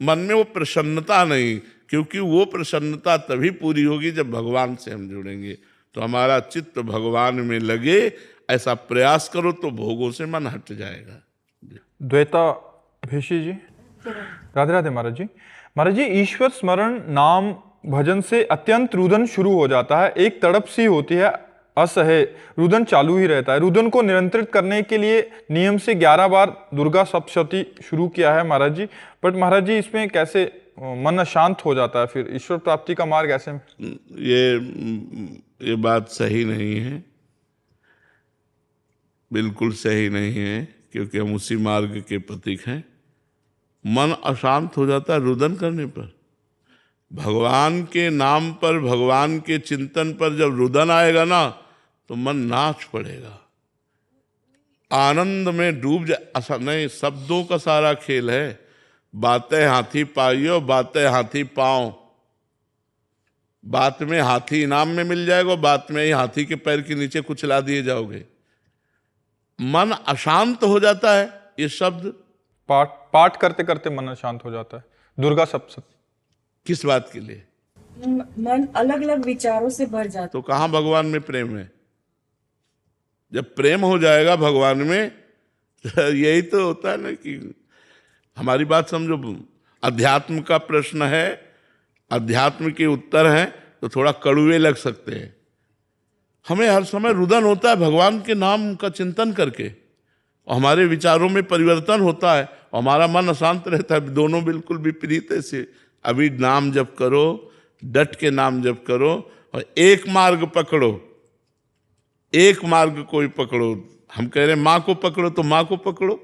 मन में वो प्रसन्नता नहीं, क्योंकि वो प्रसन्नता तभी पूरी होगी जब भगवान से हम जुड़ेंगे। तो हमारा चित्त भगवान में लगे, ऐसा प्रयास करो तो भोगों से मन हट जाएगा। द्वैता भेषी जी, राधे राधे महाराज जी। महाराज जी, ईश्वर स्मरण नाम भजन से अत्यंत रुदन शुरू हो जाता है, एक तड़प सी होती है, असह्य रुदन चालू ही रहता है। रुदन को नियंत्रित करने के लिए नियम से 11 बार दुर्गा सप्तशती शुरू किया है महाराज जी। बट महाराज जी, इसमें कैसे मन अशांत हो जाता है, फिर ईश्वर प्राप्ति का मार्ग ऐसे में? ये बात सही नहीं है, बिल्कुल सही नहीं है, क्योंकि हम उसी मार्ग के प्रतीक हैं। मन अशांत हो जाता है रुदन करने पर। भगवान के नाम पर, भगवान के चिंतन पर जब रुदन आएगा ना, तो मन नाच पड़ेगा, आनंद में डूब नहीं, शब्दों का सारा खेल है। बातें हाथी पाइयो, बातें हाथी पाओ। बात में हाथी इनाम में मिल जाएगा, बात में ही हाथी के पैर के नीचे कुचला दिए जाओगे। मन अशांत हो जाता है, ये शब्द पाठ करते करते मन शांत हो जाता है। दुर्गा सप्तशती। किस बात के लिए? मन अलग अलग विचारों से भर जाता। तो कहाँ भगवान में प्रेम है? जब प्रेम हो जाएगा भगवान में, तो यही तो होता है ना कि हमारी बात समझो। अध्यात्म का प्रश्न है, अध्यात्म के उत्तर हैं तो थोड़ा कड़ुए लग सकते हैं। हमें हर समय रुदन होता है भगवान के नाम का चिंतन करके, और हमारे विचारों में परिवर्तन होता है और हमारा मन अशांत रहता है। दोनों बिल्कुल विपरीत से। अभी नाम जप करो, डट के नाम जप करो, और एक मार्ग पकड़ो, एक मार्ग कोई पकड़ो। हम कह रहे हैं माँ को पकड़ो तो माँ को पकड़ो,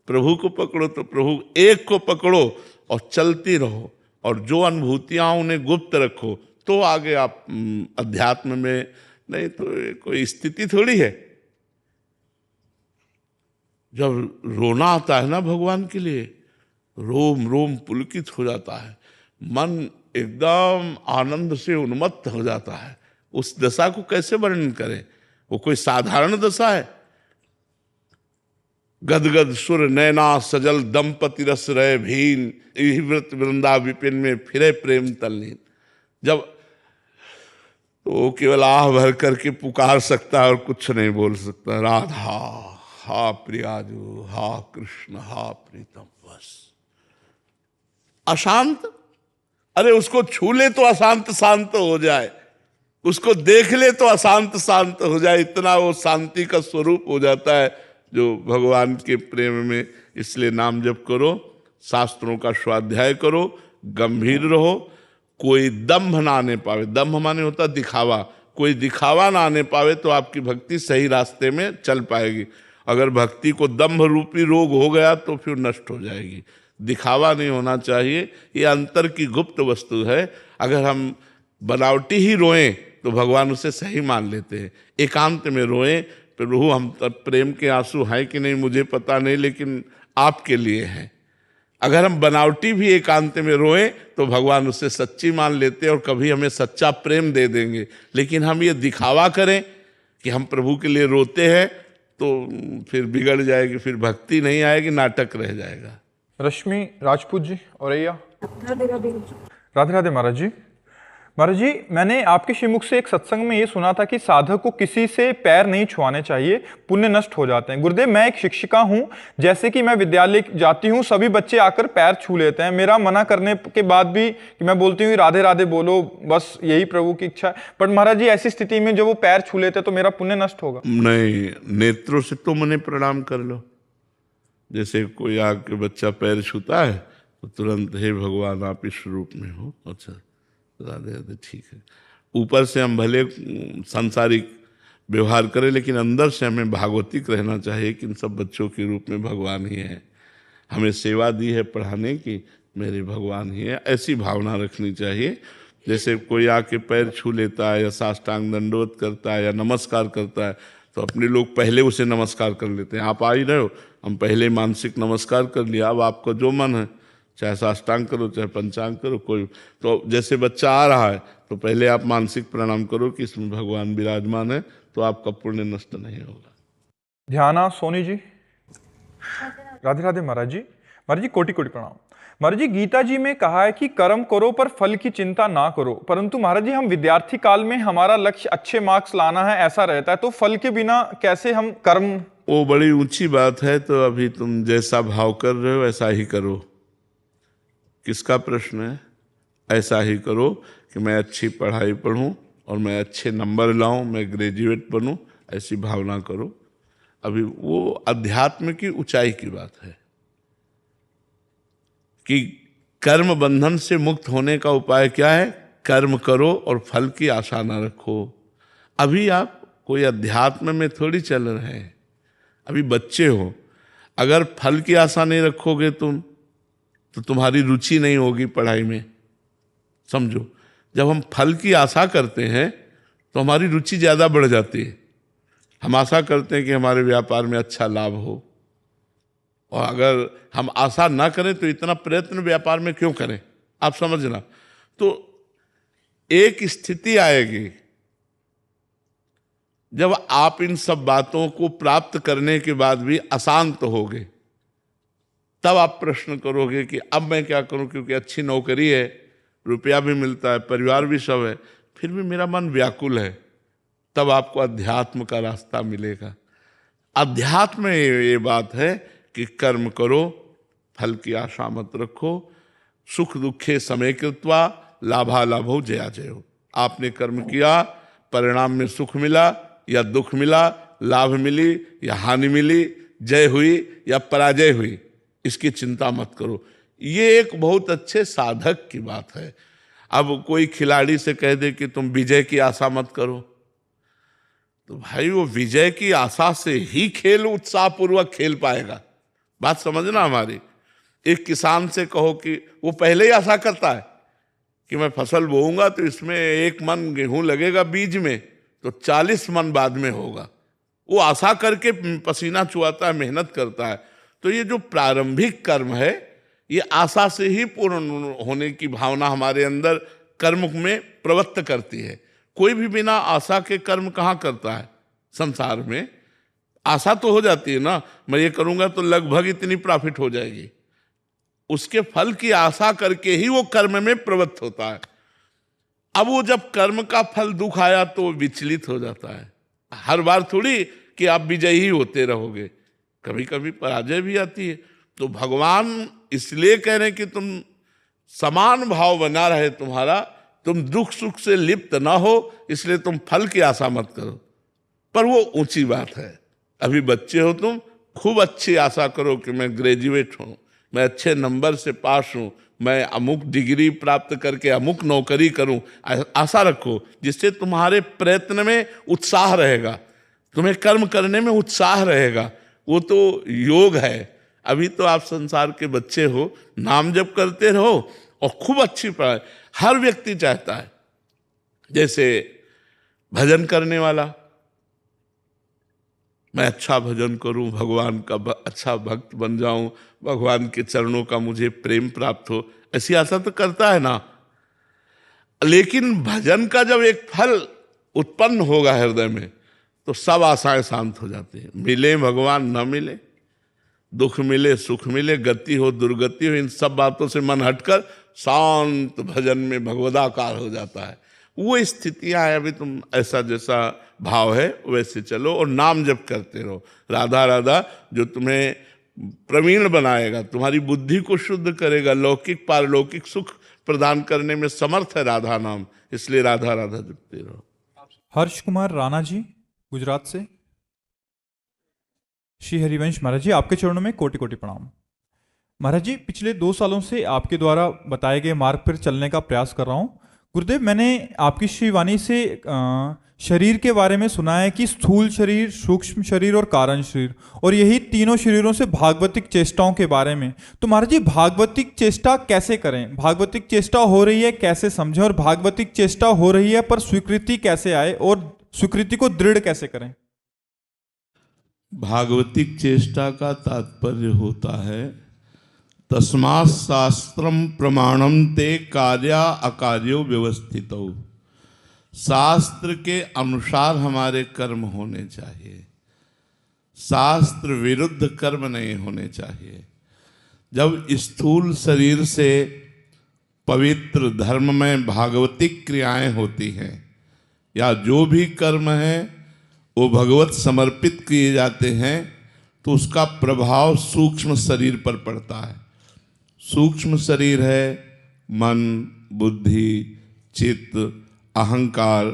प्रभु को पकड़ो तो प्रभु, एक को पकड़ो और चलती रहो। और जो अनुभूतियां उन्हें गुप्त रखो, तो आगे आप अध्यात्म में। नहीं तो कोई स्थिति थोड़ी है। जब रोना आता है ना भगवान के लिए, रोम रोम पुलकित हो जाता है, मन एकदम आनंद से उन्मत्त हो जाता है। उस दशा को कैसे वर्णन करें? वो कोई साधारण दशा है? गदगद सुर नैना सजल दंपति रस रहे भीन, यही व्रत वृंदा विपिन में फिरे प्रेम तल्लीन। जब तो वो केवल आह भर करके पुकार सकता है और कुछ नहीं बोल सकता। राधा, हा प्रियाजू, हा कृष्ण, हा प्रीतम, बस। अशांत, अरे उसको छू ले तो अशांत शांत हो जाए, उसको देख ले तो अशांत शांत हो जाए। इतना वो शांति का स्वरूप हो जाता है जो भगवान के प्रेम में। इसलिए नाम जप करो, शास्त्रों का स्वाध्याय करो, गंभीर रहो। कोई दंभ ना आने पावे, दंभ माने होता दिखावा, कोई दिखावा ना आने पावे तो आपकी भक्ति सही रास्ते में चल पाएगी। अगर भक्ति को दंभ रूपी रोग हो गया तो फिर नष्ट हो जाएगी। दिखावा नहीं होना चाहिए, ये अंतर की गुप्त वस्तु है। अगर हम बनावटी ही रोएं तो भगवान उसे सही मान लेते हैं। एकांत में रोएं, प्रभु हम तब प्रेम के आंसू हैं कि नहीं मुझे पता नहीं, लेकिन आपके लिए हैं। अगर हम बनावटी भी एकांत में रोएं तो भगवान उसे सच्ची मान लेते हैं और कभी हमें सच्चा प्रेम दे देंगे। लेकिन हम ये दिखावा करें कि हम प्रभु के लिए रोते हैं तो फिर बिगड़ जाएगी, फिर भक्ति नहीं आएगी, नाटक रह जाएगा। रश्मि राजपूत जी और राधे राधे। राधे राधे महाराज जी। महाराज जी, मैंने आपके श्रीमुख से एक सत्संग में ये सुना था कि साधक को किसी से पैर नहीं छुआने चाहिए, पुण्य नष्ट हो जाते हैं। गुरुदेव, मैं एक शिक्षिका हूँ, जैसे कि मैं विद्यालय जाती हूँ, सभी बच्चे आकर पैर छू लेते हैं। मेरा मना करने के बाद भी कि मैं बोलती हूँ राधे राधे बोलो, बस यही प्रभु की इच्छा है। पर महाराज जी, ऐसी स्थिति में जब वो पैर छू लेते तो मेरा पुण्य नष्ट होगा? नहीं, नेत्रों से तुम उन्हें प्रणाम कर लो। जैसे कोई आके बच्चा पैर छूता है तो तुरंत हे भगवान आप इस रूप में हो, अच्छा राधे राधे, ठीक है। ऊपर से हम भले सांसारिक व्यवहार करें, लेकिन अंदर से हमें भागवतिक रहना चाहिए कि इन सब बच्चों के रूप में भगवान ही है। हमें सेवा दी है पढ़ाने की, मेरे भगवान ही है, ऐसी भावना रखनी चाहिए। जैसे कोई आके पैर छू लेता है या साष्टांग दंडवत करता है या नमस्कार करता है तो अपने लोग पहले उसे नमस्कार कर लेते हैं। आप आ ही रहे हो, हम पहले मानसिक नमस्कार कर लिया। अब आपका जो मन है, चाहे साष्टांग करो चाहे पंचांग करो, कोई तो जैसे बच्चा आ रहा है तो पहले आप मानसिक प्रणाम करो कि इसमें भगवान विराजमान है, तो आपका पुण्य नष्ट नहीं होगा। ध्याना सोनी जी। राधे राधे महाराज जी। महाराज जी, कोटि कोटि प्रणाम। महाराज जी, गीता जी में कहा है कि कर्म करो पर फल की चिंता ना करो, परंतु महाराज जी हम विद्यार्थी काल में हमारा लक्ष्य अच्छे मार्क्स लाना है ऐसा रहता है, तो फल के बिना कैसे हम कर्म? वो बड़ी ऊंची बात है। तो अभी तुम जैसा भाव कर रहे हो ऐसा ही करो। किसका प्रश्न है? ऐसा ही करो कि मैं अच्छी पढ़ाई पढ़ूं और मैं अच्छे नंबर लाऊं, मैं ग्रेजुएट बनूं, ऐसी भावना करो। अभी वो अध्यात्म की ऊंचाई की बात है कि कर्म बंधन से मुक्त होने का उपाय क्या है? कर्म करो और फल की आशा न रखो। अभी आप कोई अध्यात्म में थोड़ी चल रहे हैं, अभी बच्चे हो। अगर फल की आशा नहीं रखोगे तुम तो तुम्हारी रुचि नहीं होगी पढ़ाई में। समझो, जब हम फल की आशा करते हैं तो हमारी रुचि ज़्यादा बढ़ जाती है। हम आशा करते हैं कि हमारे व्यापार में अच्छा लाभ हो, और अगर हम आशा ना करें तो इतना प्रयत्न व्यापार में क्यों करें, आप समझना। तो एक स्थिति आएगी जब आप इन सब बातों को प्राप्त करने के बाद भी अशांत होगे, तब आप प्रश्न करोगे कि अब मैं क्या करूं, क्योंकि अच्छी नौकरी है, रुपया भी मिलता है, परिवार भी सब है, फिर भी मेरा मन व्याकुल है। तब आपको अध्यात्म का रास्ता मिलेगा। अध्यात्म में ये बात है कि कर्म करो, फल की आशा मत रखो, सुख दुखे समय कृत्वा लाभा लाभो जया जयो। आपने कर्म किया, परिणाम में सुख मिला या दुख मिला, लाभ मिली या हानि मिली, जय हुई या पराजय हुई, इसकी चिंता मत करो। ये एक बहुत अच्छे साधक की बात है। अब कोई खिलाड़ी से कह दे कि तुम विजय की आशा मत करो, तो भाई वो विजय की आशा से ही खेल उत्साहपूर्वक खेल पाएगा। बात समझना हमारी। एक किसान से कहो कि वो पहले ही आशा करता है कि मैं फसल बोऊंगा तो इसमें 1 मन गेहूं लगेगा बीज में, तो 40 मन बाद में होगा। वो आशा करके पसीना चुआता है, मेहनत करता है। तो ये जो प्रारंभिक कर्म है, ये आशा से ही पूर्ण होने की भावना हमारे अंदर कर्म में प्रवृत्त करती है। कोई भी बिना आशा के कर्म कहाँ करता है संसार में? आशा तो हो जाती है ना, मैं ये करूंगा तो लगभग इतनी प्रॉफिट हो जाएगी, उसके फल की आशा करके ही वो कर्म में प्रवृत्त होता है। अब वो जब कर्म का फल दुख आया तो वो विचलित हो जाता है। हर बार थोड़ी कि आप विजयी ही होते रहोगे, कभी कभी पराजय भी आती है। तो भगवान इसलिए कह रहे हैं कि तुम समान भाव बना रहे तुम्हारा, तुम दुख सुख से लिप्त ना हो, इसलिए तुम फल की आशा मत करो। पर वो ऊंची बात है। अभी बच्चे हो तुम, खूब अच्छी आशा करो कि मैं ग्रेजुएट हूं, मैं अच्छे नंबर से पास हूं, मैं अमुक डिग्री प्राप्त करके अमुक नौकरी करूं। आशा रखो, जिससे तुम्हारे प्रयत्न में उत्साह रहेगा, तुम्हें कर्म करने में उत्साह रहेगा। वो तो योग है। अभी तो आप संसार के बच्चे हो, नाम जप करते रहो और खूब अच्छी पढ़ाई। हर व्यक्ति चाहता है, जैसे भजन करने वाला, मैं अच्छा भजन करूं, भगवान का अच्छा भक्त बन जाऊं, भगवान के चरणों का मुझे प्रेम प्राप्त हो, ऐसी आशा तो करता है ना। लेकिन भजन का जब एक फल उत्पन्न होगा हृदय में, तो सब आशाएं शांत हो जाती हैं। मिले भगवान न मिले, दुख मिले सुख मिले, गति हो दुर्गति हो, इन सब बातों से मन हटकर शांत भजन में भगवदाकार हो जाता है। वो स्थितियां हैं। अभी तुम ऐसा जैसा भाव है वैसे चलो और नाम जप करते रहो। राधा राधा जो तुम्हें प्रवीण बनाएगा, तुम्हारी बुद्धि को शुद्ध करेगा, लौकिक पारलौकिक सुख प्रदान करने में समर्थ है राधा नाम, इसलिए राधा राधा जपते रहो। हर्ष कुमार राणा जी गुजरात से। श्री हरिवंश महाराज जी, आपके चरणों में कोटि कोटि प्रणाम। महाराज जी, पिछले 2 सालों से आपके द्वारा बताए गए मार्ग पर चलने का प्रयास कर रहा हूँ। गुरुदेव, मैंने आपकी श्री वाणी से शरीर के बारे में सुना है कि स्थूल शरीर, सूक्ष्म शरीर और कारण शरीर, और यही तीनों शरीरों से भागवतिक चेष्टाओं के बारे में। तो महाराज जी, भागवतिक चेष्टा कैसे करें? भागवतिक चेष्टा हो रही है कैसे समझें? और भागवतिक चेष्टा हो रही है पर स्वीकृति कैसे आए और स्वीकृति को दृढ़ कैसे करें? भागवतिक चेष्टा का तात्पर्य होता है तस्मात् शास्त्रम प्रमाणम ते कार्या अकार्यो व्यवस्थितो। शास्त्र के अनुसार हमारे कर्म होने चाहिए, शास्त्र विरुद्ध कर्म नहीं होने चाहिए। जब स्थूल शरीर से पवित्र धर्म में भागवतिक क्रियाएं होती हैं या जो भी कर्म है वो भगवत समर्पित किए जाते हैं, तो उसका प्रभाव सूक्ष्म शरीर पर पड़ता है। सूक्ष्म शरीर है मन, बुद्धि, चित्त, अहंकार,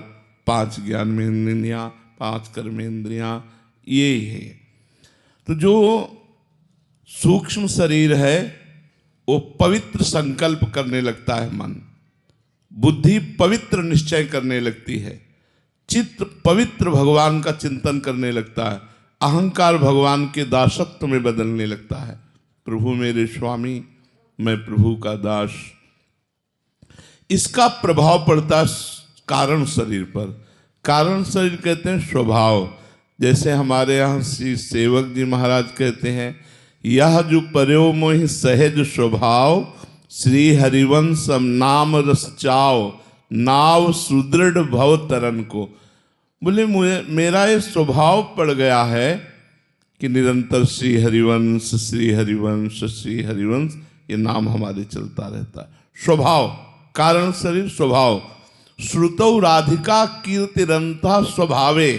5 ज्ञानेंद्रियां, 5 कर्मेंद्रियां, ये ही है। तो जो सूक्ष्म शरीर है वो पवित्र संकल्प करने लगता है मन, बुद्धि पवित्र निश्चय करने लगती है, चित्त पवित्र भगवान का चिंतन करने लगता है, अहंकार भगवान के दासत्व में बदलने लगता है। प्रभु मेरे स्वामी, मैं प्रभु का दास। इसका प्रभाव पड़ता है कारण शरीर पर। कारण शरीर कहते हैं स्वभाव। जैसे हमारे यहाँ श्री सेवक जी महाराज कहते हैं, यह जो पर्यो मोहि सहज स्वभाव, श्री हरिवंश नाम रस चाव, नाव सुदृढ़ भव तरन को। बोले मेरा ये स्वभाव पड़ गया है कि निरंतर श्री हरिवंश श्री हरिवंश श्री हरिवंश ये नाम हमारे चलता रहता है। स्वभाव, कारण शरीर स्वभाव। श्रुतौ राधिका कीर्तिरंता स्वभावे,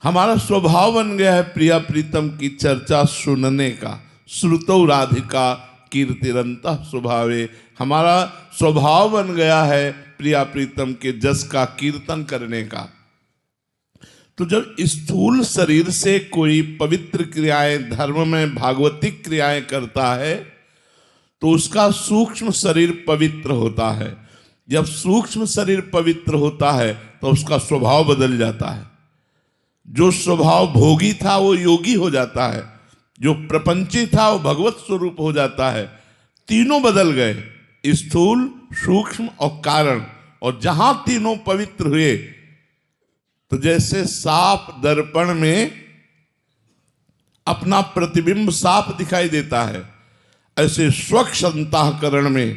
हमारा स्वभाव बन गया है प्रिया प्रीतम की चर्चा सुनने का। श्रुतौ राधिका कीर्तिरंता स्वभावे, हमारा स्वभाव बन गया है प्रिया प्रीतम के जस का कीर्तन करने का। तो जब स्थूल शरीर से कोई पवित्र क्रियाएं, धर्म में भागवतिक क्रियाएं करता है तो उसका सूक्ष्म शरीर पवित्र होता है। जब सूक्ष्म शरीर पवित्र होता है तो उसका स्वभाव बदल जाता है। जो स्वभाव भोगी था वो योगी हो जाता है, जो प्रपंची था वो भगवत स्वरूप हो जाता है। तीनों बदल गए, स्थूल, सूक्ष्म और कारण। और जहां तीनों पवित्र हुए तो जैसे साफ दर्पण में अपना प्रतिबिंब साफ दिखाई देता है, ऐसे स्वच्छ अंतःकरण में,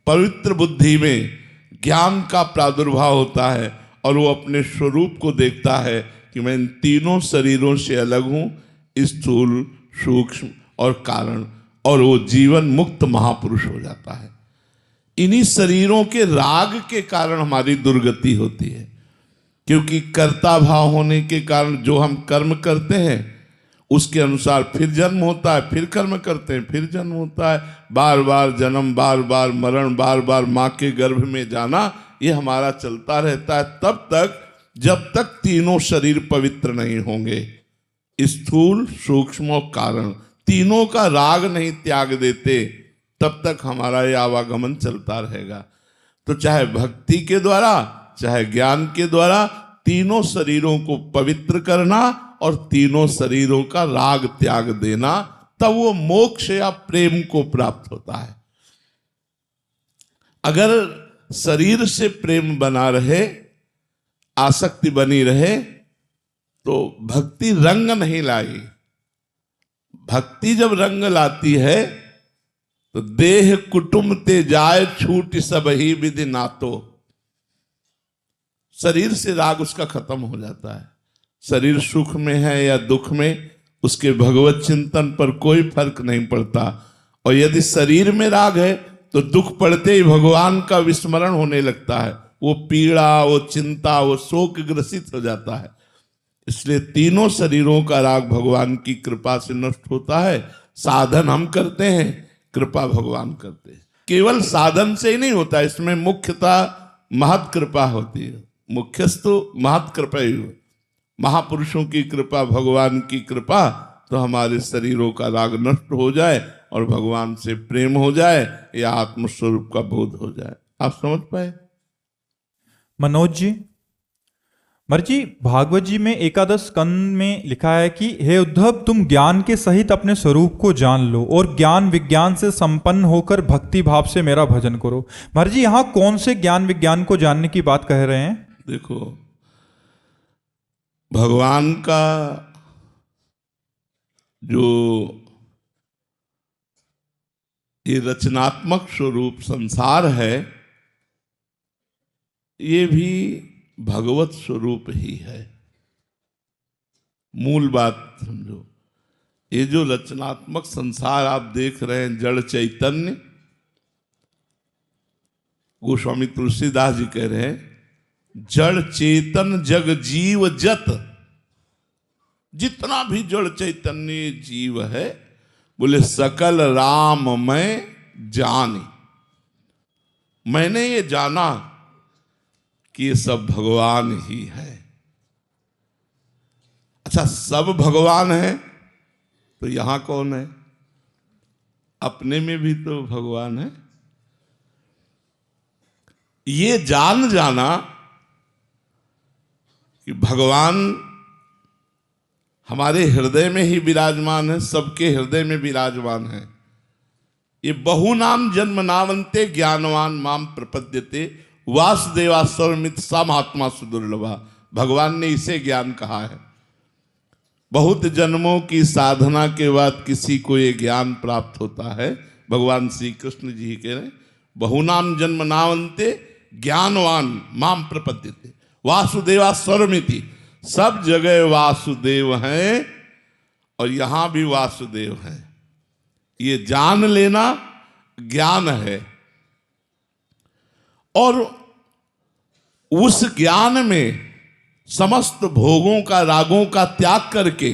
पवित्र बुद्धि में ज्ञान का प्रादुर्भाव होता है और वो अपने स्वरूप को देखता है कि मैं इन तीनों शरीरों से अलग हूं, स्थूल, सूक्ष्म और कारण, और वो जीवन मुक्त महापुरुष हो जाता है। इन्हीं शरीरों के राग के कारण हमारी दुर्गति होती है, क्योंकि कर्ता भाव होने के कारण जो हम कर्म करते हैं उसके अनुसार फिर जन्म होता है, फिर कर्म करते हैं, फिर जन्म होता है, बार बार जन्म, बार बार मरण, बार बार माँ के गर्भ में जाना, ये हमारा चलता रहता है तब तक जब तक तीनों शरीर पवित्र नहीं होंगे। स्थूल, सूक्ष्म और कारण तीनों का राग नहीं त्याग देते तब तक हमारा ये आवागमन चलता रहेगा। तो चाहे भक्ति के द्वारा चाहे ज्ञान के द्वारा तीनों शरीरों को पवित्र करना और तीनों शरीरों का राग त्याग देना, तब वो मोक्ष या प्रेम को प्राप्त होता है। अगर शरीर से प्रेम बना रहे, आसक्ति बनी रहे, तो भक्ति रंग नहीं लाई। भक्ति जब रंग लाती है तो देह कुटुंब ते जाए छूट सब ही विधि नातो। शरीर से राग उसका खत्म हो जाता है। शरीर सुख में है या दुख में, उसके भगवत चिंतन पर कोई फर्क नहीं पड़ता। और यदि शरीर में राग है तो दुख पड़ते ही भगवान का विस्मरण होने लगता है, वो पीड़ा, वो चिंता, वो शोक ग्रसित हो जाता है। इसलिए तीनों शरीरों का राग भगवान की कृपा से नष्ट होता है। साधन हम करते हैं, कृपा भगवान करते हैं। केवल साधन से ही नहीं होता, इसमें मुख्यतः महत कृपा होती है। मुख्यस्तु महत कृपा ही हो, महापुरुषों की कृपा, भगवान की कृपा, तो हमारे शरीरों का राग नष्ट हो जाए और भगवान से प्रेम हो जाए या आत्मस्वरूप का बोध हो जाए। आप समझ पाए? मनोज जी, मर्जी भागवत जी में एकादश स्कंद में लिखा है कि हे उद्धव, तुम ज्ञान के सहित अपने स्वरूप को जान लो और ज्ञान विज्ञान से संपन्न होकर भक्ति भाव से मेरा भजन करो। मर्जी यहां कौन से ज्ञान विज्ञान को जानने की बात कह रहे हैं? देखो, भगवान का जो ये रचनात्मक स्वरूप संसार है, ये भी भगवत स्वरूप ही है। मूल बात समझो, ये जो रचनात्मक संसार आप देख रहे हैं, जड़ चैतन्य, गोस्वामी तुलसीदास जी कह रहे हैं, जड़ चेतन जग जीव जत, जितना भी जड़ चैतन्य जीव है, बोले सकल राम मैं जानी। मैंने ये जाना कि ये सब भगवान ही है। अच्छा, सब भगवान है तो यहां कौन है? अपने में भी तो भगवान है। ये जान जाना कि भगवान हमारे हृदय में ही विराजमान है, सबके हृदय में विराजमान है। ये बहुनाम जन्म नावंते ज्ञानवान माम प्रपद्यते वासुदेवा सर्वमित सा महात्मा सुदुर्लभा। भगवान ने इसे ज्ञान कहा है। बहुत जन्मों की साधना के बाद किसी को ये ज्ञान प्राप्त होता है। भगवान श्री कृष्ण जी कह रहे बहुनाम जन्म नावंते ज्ञानवान माम प्रपद्यते वासुदेवा स्वरमिति। सब जगह वासुदेव हैं और यहां भी वासुदेव हैं। ये जान लेना ज्ञान है, और उस ज्ञान में समस्त भोगों का रागों का त्याग करके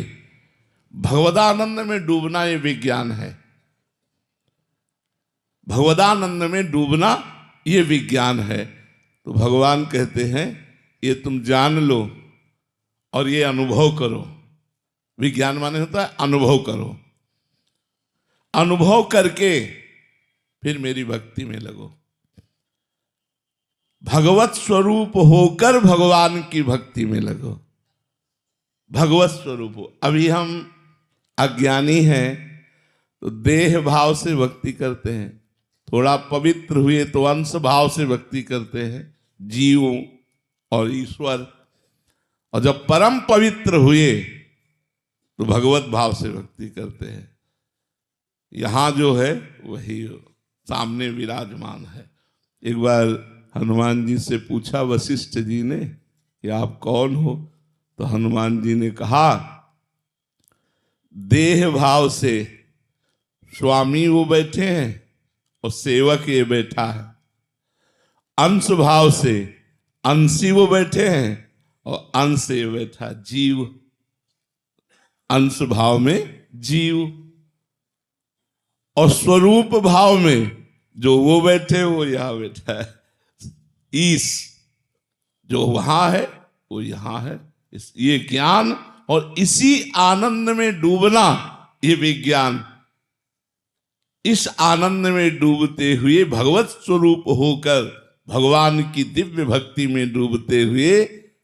भगवदानंद में डूबना ये विज्ञान है। भगवदानंद में डूबना ये विज्ञान है। तो भगवान कहते हैं ये तुम जान लो और ये अनुभव करो। विज्ञान माने होता है अनुभव करो, अनुभव करके फिर मेरी भक्ति में लगो। भगवत स्वरूप होकर भगवान की भक्ति में लगो। भगवत स्वरूप हो। अभी हम अज्ञानी हैं तो देह भाव से भक्ति करते हैं, थोड़ा पवित्र हुए तो अंश भाव से भक्ति करते हैं, जीवों और ईश्वर, और जब परम पवित्र हुए तो भगवत भाव से भक्ति करते हैं। यहां जो है वही सामने विराजमान है। एक बार हनुमान जी से पूछा वशिष्ठ जी ने कि आप कौन हो, तो हनुमान जी ने कहा देह भाव से स्वामी वो बैठे हैं और सेवक ये बैठा है, अंश भाव से अंशी वो बैठे हैं और अंश ये बैठा जीव, अंश भाव में जीव, और स्वरूप भाव में जो वो बैठे वो यहां बैठा है। ईश जो वहां है वो यहां है। ये ज्ञान और इसी आनंद में डूबना ये विज्ञान। इस आनंद में डूबते हुए भगवत स्वरूप होकर भगवान की दिव्य भक्ति में डूबते हुए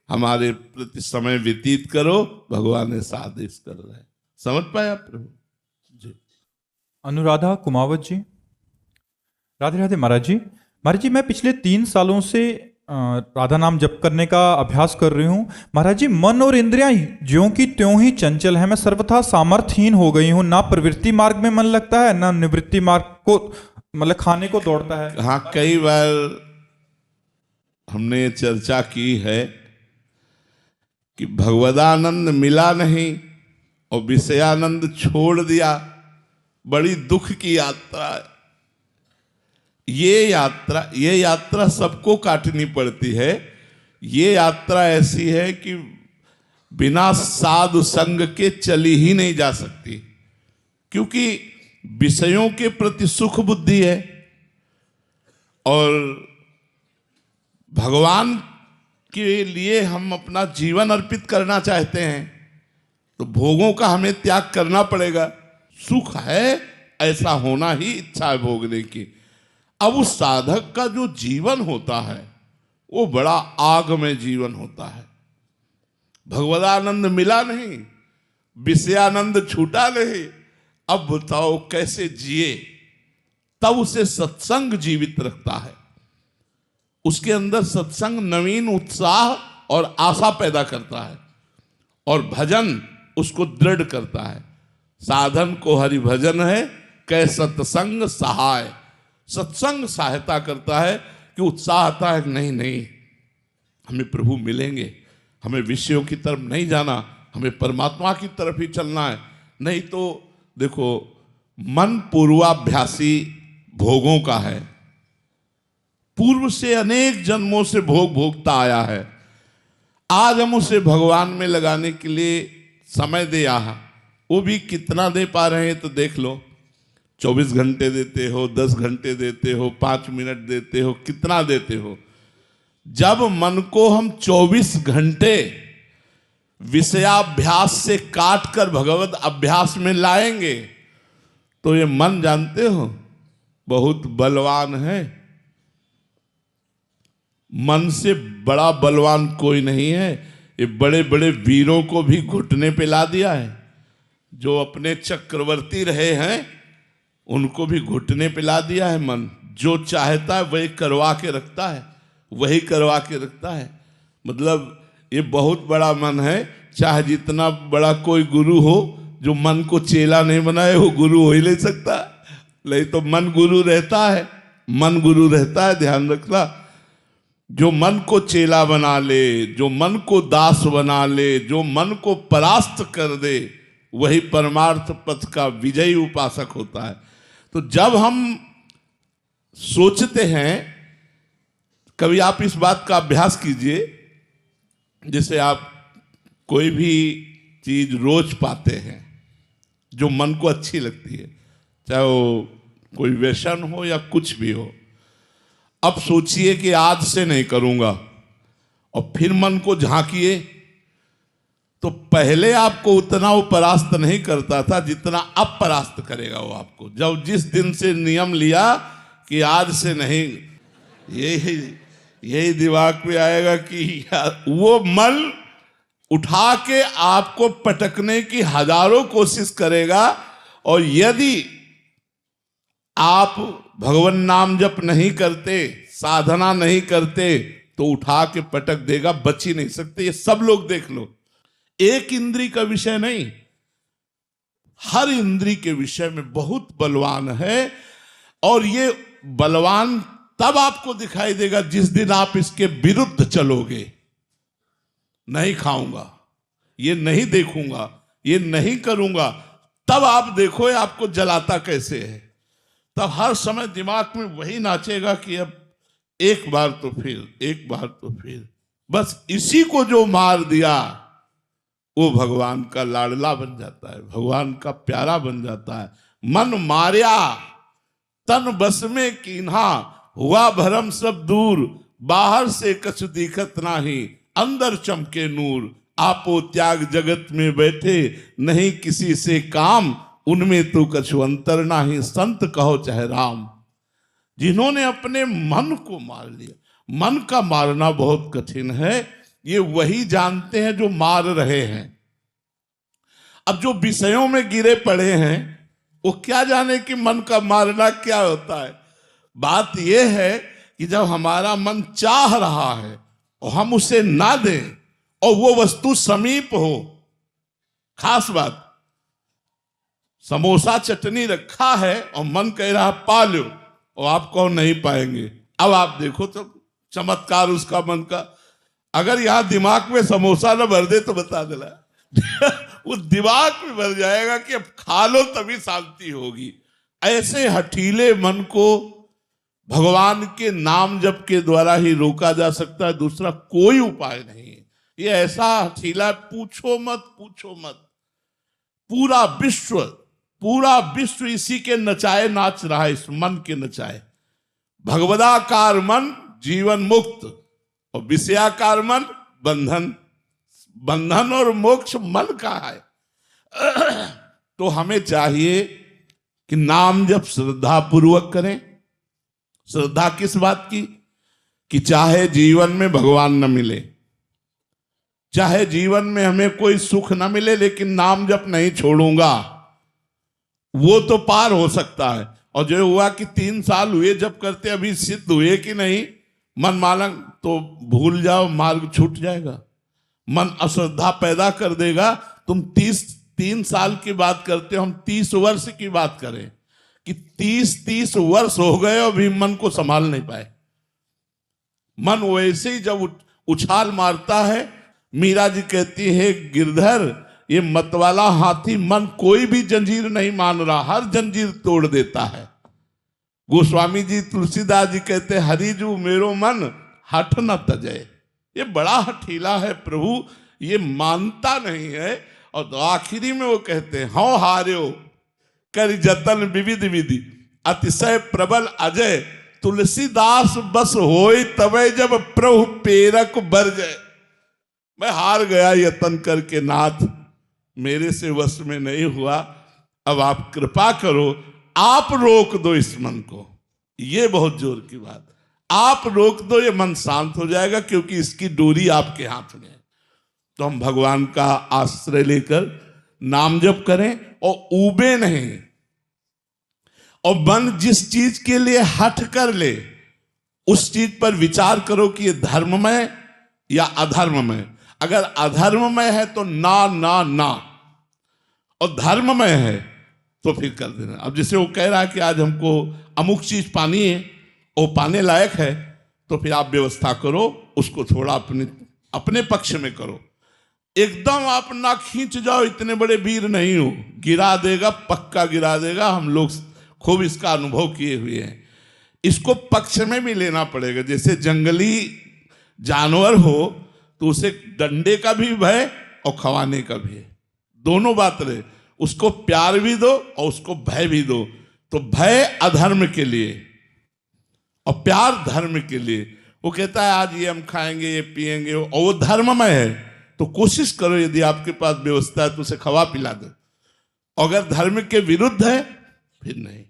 हमारे प्रति समय व्यतीत करो। भगवान ऐसा आदेश कर रहे हैं। समझ पाया प्रभु जी। अनुराधा कुमावत जी। राधे राधे महाराज जी। महाराज जी, मैं पिछले 3 सालों से राधा नाम जप करने का अभ्यास कर रही हूँ। महाराज जी, मन और इंद्रियां ज्यों की त्यों ही चंचल है। मैं सर्वथा सामर्थ्यहीन हो गई हूँ। ना प्रवृत्ति मार्ग में मन लगता है, ना निवृत्ति मार्ग को मतलब खाने को दौड़ता है। हाँ, कई बार हमने चर्चा की है कि भगवदानंद मिला नहीं और विषयानंद छोड़ दिया। बड़ी दुख की यात्रा है ये यात्रा सबको काटनी पड़ती है। ये यात्रा ऐसी है कि बिना साधु संग के चली ही नहीं जा सकती, क्योंकि विषयों के प्रति सुख बुद्धि है और भगवान के लिए हम अपना जीवन अर्पित करना चाहते हैं, तो भोगों का हमें त्याग करना पड़ेगा। सुख है ऐसा होना ही इच्छा है भोगने की। अब उस साधक का जो जीवन होता है वो बड़ा आग में जीवन होता है। भगवदानंद मिला नहीं, विषयानंद छूटा नहीं, अब बताओ कैसे जिए। तब उसे सत्संग जीवित रखता है। उसके अंदर सत्संग नवीन उत्साह और आशा पैदा करता है और भजन उसको दृढ़ करता है। साधन को हरि भजन है, कै सत्संग सहाय। सत्संग सहायता करता है कि उत्साह आता है, नहीं हमें प्रभु मिलेंगे, हमें विषयों की तरफ नहीं जाना, हमें परमात्मा की तरफ ही चलना है। नहीं तो देखो, मन पूर्वाभ्यासी भोगों का है, पूर्व से अनेक जन्मों से भोग भोगता आया है। आज हम उसे भगवान में लगाने के लिए समय दे आया, वो भी कितना दे पा रहे हैं तो देख लो। 24 घंटे देते हो, 10 घंटे देते हो, 5 मिनट देते हो, कितना देते हो। जब मन को हम 24 घंटे विषयाभ्यास से काट कर भगवत अभ्यास में लाएंगे तो ये मन, जानते हो, बहुत बलवान है। मन से बड़ा बलवान कोई नहीं है। ये बड़े बड़े वीरों को भी घुटने पे ला दिया है। जो अपने चक्रवर्ती रहे हैं उनको भी घुटने पे ला दिया है। मन जो चाहता है वही करवा के रखता है, वही करवा के रखता है। मतलब ये बहुत बड़ा मन है चाहे जितना बड़ा कोई गुरु हो, जो मन को चेला नहीं बनाए वो गुरु हो ही नहीं सकता। नहीं तो मन गुरु रहता है, मन गुरु रहता है, ध्यान रखना। जो मन को चेला बना ले, जो मन को दास बना ले, जो मन को परास्त कर दे, वही परमार्थ पथ का विजयी उपासक होता है। तो जब हम सोचते हैं, कभी आप इस बात का अभ्यास कीजिए, जैसे आप कोई भी चीज रोज पाते हैं जो मन को अच्छी लगती है, चाहे वो कोई व्यसन हो या कुछ भी हो, अब सोचिए कि आज से नहीं करूंगा, और फिर मन को झांकिए तो पहले आपको उतना वो परास्त नहीं करता था जितना अब परास्त करेगा वो आपको। जब जिस दिन से नियम लिया कि आज से नहीं, यही दिमाग में आएगा कि वो मन उठा के आपको पटकने की हजारों कोशिश करेगा, और यदि आप भगवान नाम जप नहीं करते, साधना नहीं करते, तो उठा के पटक देगा, बच ही नहीं सकते। ये सब लोग देख लो, एक इंद्री का विषय नहीं, हर इंद्री के विषय में बहुत बलवान है। और ये बलवान तब आपको दिखाई देगा जिस दिन आप इसके विरुद्ध चलोगे। नहीं खाऊंगा, ये नहीं देखूंगा, ये नहीं करूंगा, तब आप देखो आपको जलाता कैसे है। तब हर समय दिमाग में वही नाचेगा कि अब एक बार तो फिर, एक बार तो फिर। बस इसी को जो मार दिया वो भगवान का लाडला बन जाता है, भगवान का प्यारा बन जाता है। मन मार्या तन बस में कीन्हा, हुआ भरम सब दूर, बाहर से कछु दिखत नाही, अंदर चमके नूर। आपो त्याग जगत में बैठे, नहीं किसी से काम, उनमें तो कछु अंतर नाही, संत कहो चाहे राम। जिन्होंने अपने मन को मार लिया, मन का मारना बहुत कठिन है, ये वही जानते हैं जो मार रहे हैं। अब जो विषयों में गिरे पड़े हैं वो क्या जाने कि मन का मारना क्या होता है। बात यह है कि जब हमारा मन चाह रहा है और हम उसे ना दें और वो वस्तु समीप हो, खास बात, समोसा चटनी रखा है और मन कह रहा पा लो, और आप कहो नहीं पाएंगे। अब आप देखो तो चमत्कार उसका मन का, अगर यहां दिमाग में समोसा न भर दे तो बता देना वो दिमाग में भर जाएगा कि अब खा लो तभी शांति होगी। ऐसे हठीले मन को भगवान के नाम जप के द्वारा ही रोका जा सकता है, दूसरा कोई उपाय नहीं है। ये ऐसा हठीला, पूछो मत, पूछो मत। पूरा विश्व इसी के नचाए नाच रहा है, इस मन के नचाए। भगवदाकार मन जीवन मुक्त और विषयाकार मन बंधन। बंधन और मोक्ष मन का है। तो हमें चाहिए कि नाम जब श्रद्धा पूर्वक करें। श्रद्धा किस बात की? कि चाहे जीवन में भगवान न मिले, चाहे जीवन में हमें कोई सुख न मिले, लेकिन नाम जप नहीं छोड़ूंगा। वो तो पार हो सकता है। और जो हुआ कि 3 साल हुए जब करते, अभी सिद्ध हुए कि नहीं, मन मालंग, तो भूल जाओ, मार्ग छूट जाएगा। मन अश्रद्धा पैदा कर देगा। तुम 3 साल की बात करते हो, हम 30 वर्ष की बात करें कि 30 वर्ष हो गए और भी मन को संभाल नहीं पाए। मन वैसे ही जब उछाल मारता है, मीरा जी कहती है गिरधर ये मतवाला हाथी मन कोई भी जंजीर नहीं मान रहा, हर जंजीर तोड़ देता है। गोस्वामी जी तुलसीदास जी कहते हरिजू मेरो मन हठ न तजय। ये बड़ा हठीला है प्रभु, ये मानता नहीं है। और तो आखिरी में वो कहते हैं हौ हार्यो कर जतन विविध विधि, अतिशय प्रबल अजय, तुलसीदास बस होय तबे जब प्रभु पेरक बर जाए। मैं हार गया यतन करके नाथ, मेरे से वश में नहीं हुआ, अब आप कृपा करो, आप रोक दो इस मन को। ये बहुत जोर की बात, आप रोक दो, ये मन शांत हो जाएगा, क्योंकि इसकी डोरी आपके हाथ में है। तो हम भगवान का आश्रय लेकर नाम जप करें और ऊबे नहीं। और मन जिस चीज के लिए हठ कर ले, उस चीज पर विचार करो कि ये धर्म में या अधर्म में। अगर अधर्ममय है तो ना ना ना, और धर्ममय है तो फिर कर देना। अब जैसे वो कह रहा है कि आज हमको अमुक चीज पानी है, वो पाने लायक है, तो फिर आप व्यवस्था करो, उसको थोड़ा अपने पक्ष में करो। एकदम आप ना खींच जाओ, इतने बड़े वीर नहीं हो, गिरा देगा, पक्का गिरा देगा। हम लोग खूब इसका अनुभव किए हुए हैं। इसको पक्ष में भी लेना पड़ेगा। जैसे जंगली जानवर हो तो उसे डंडे का भी भय और खवाने का भी है, दोनों बात रहे। उसको प्यार भी दो और उसको भय भी दो। तो भय अधर्म के लिए और प्यार धर्म के लिए। वो कहता है आज ये हम खाएंगे, ये पिएंगे, और वो धर्ममय है तो कोशिश करो, यदि आपके पास व्यवस्था है तो उसे खवा पिला दो। अगर धर्म के विरुद्ध है फिर नहीं,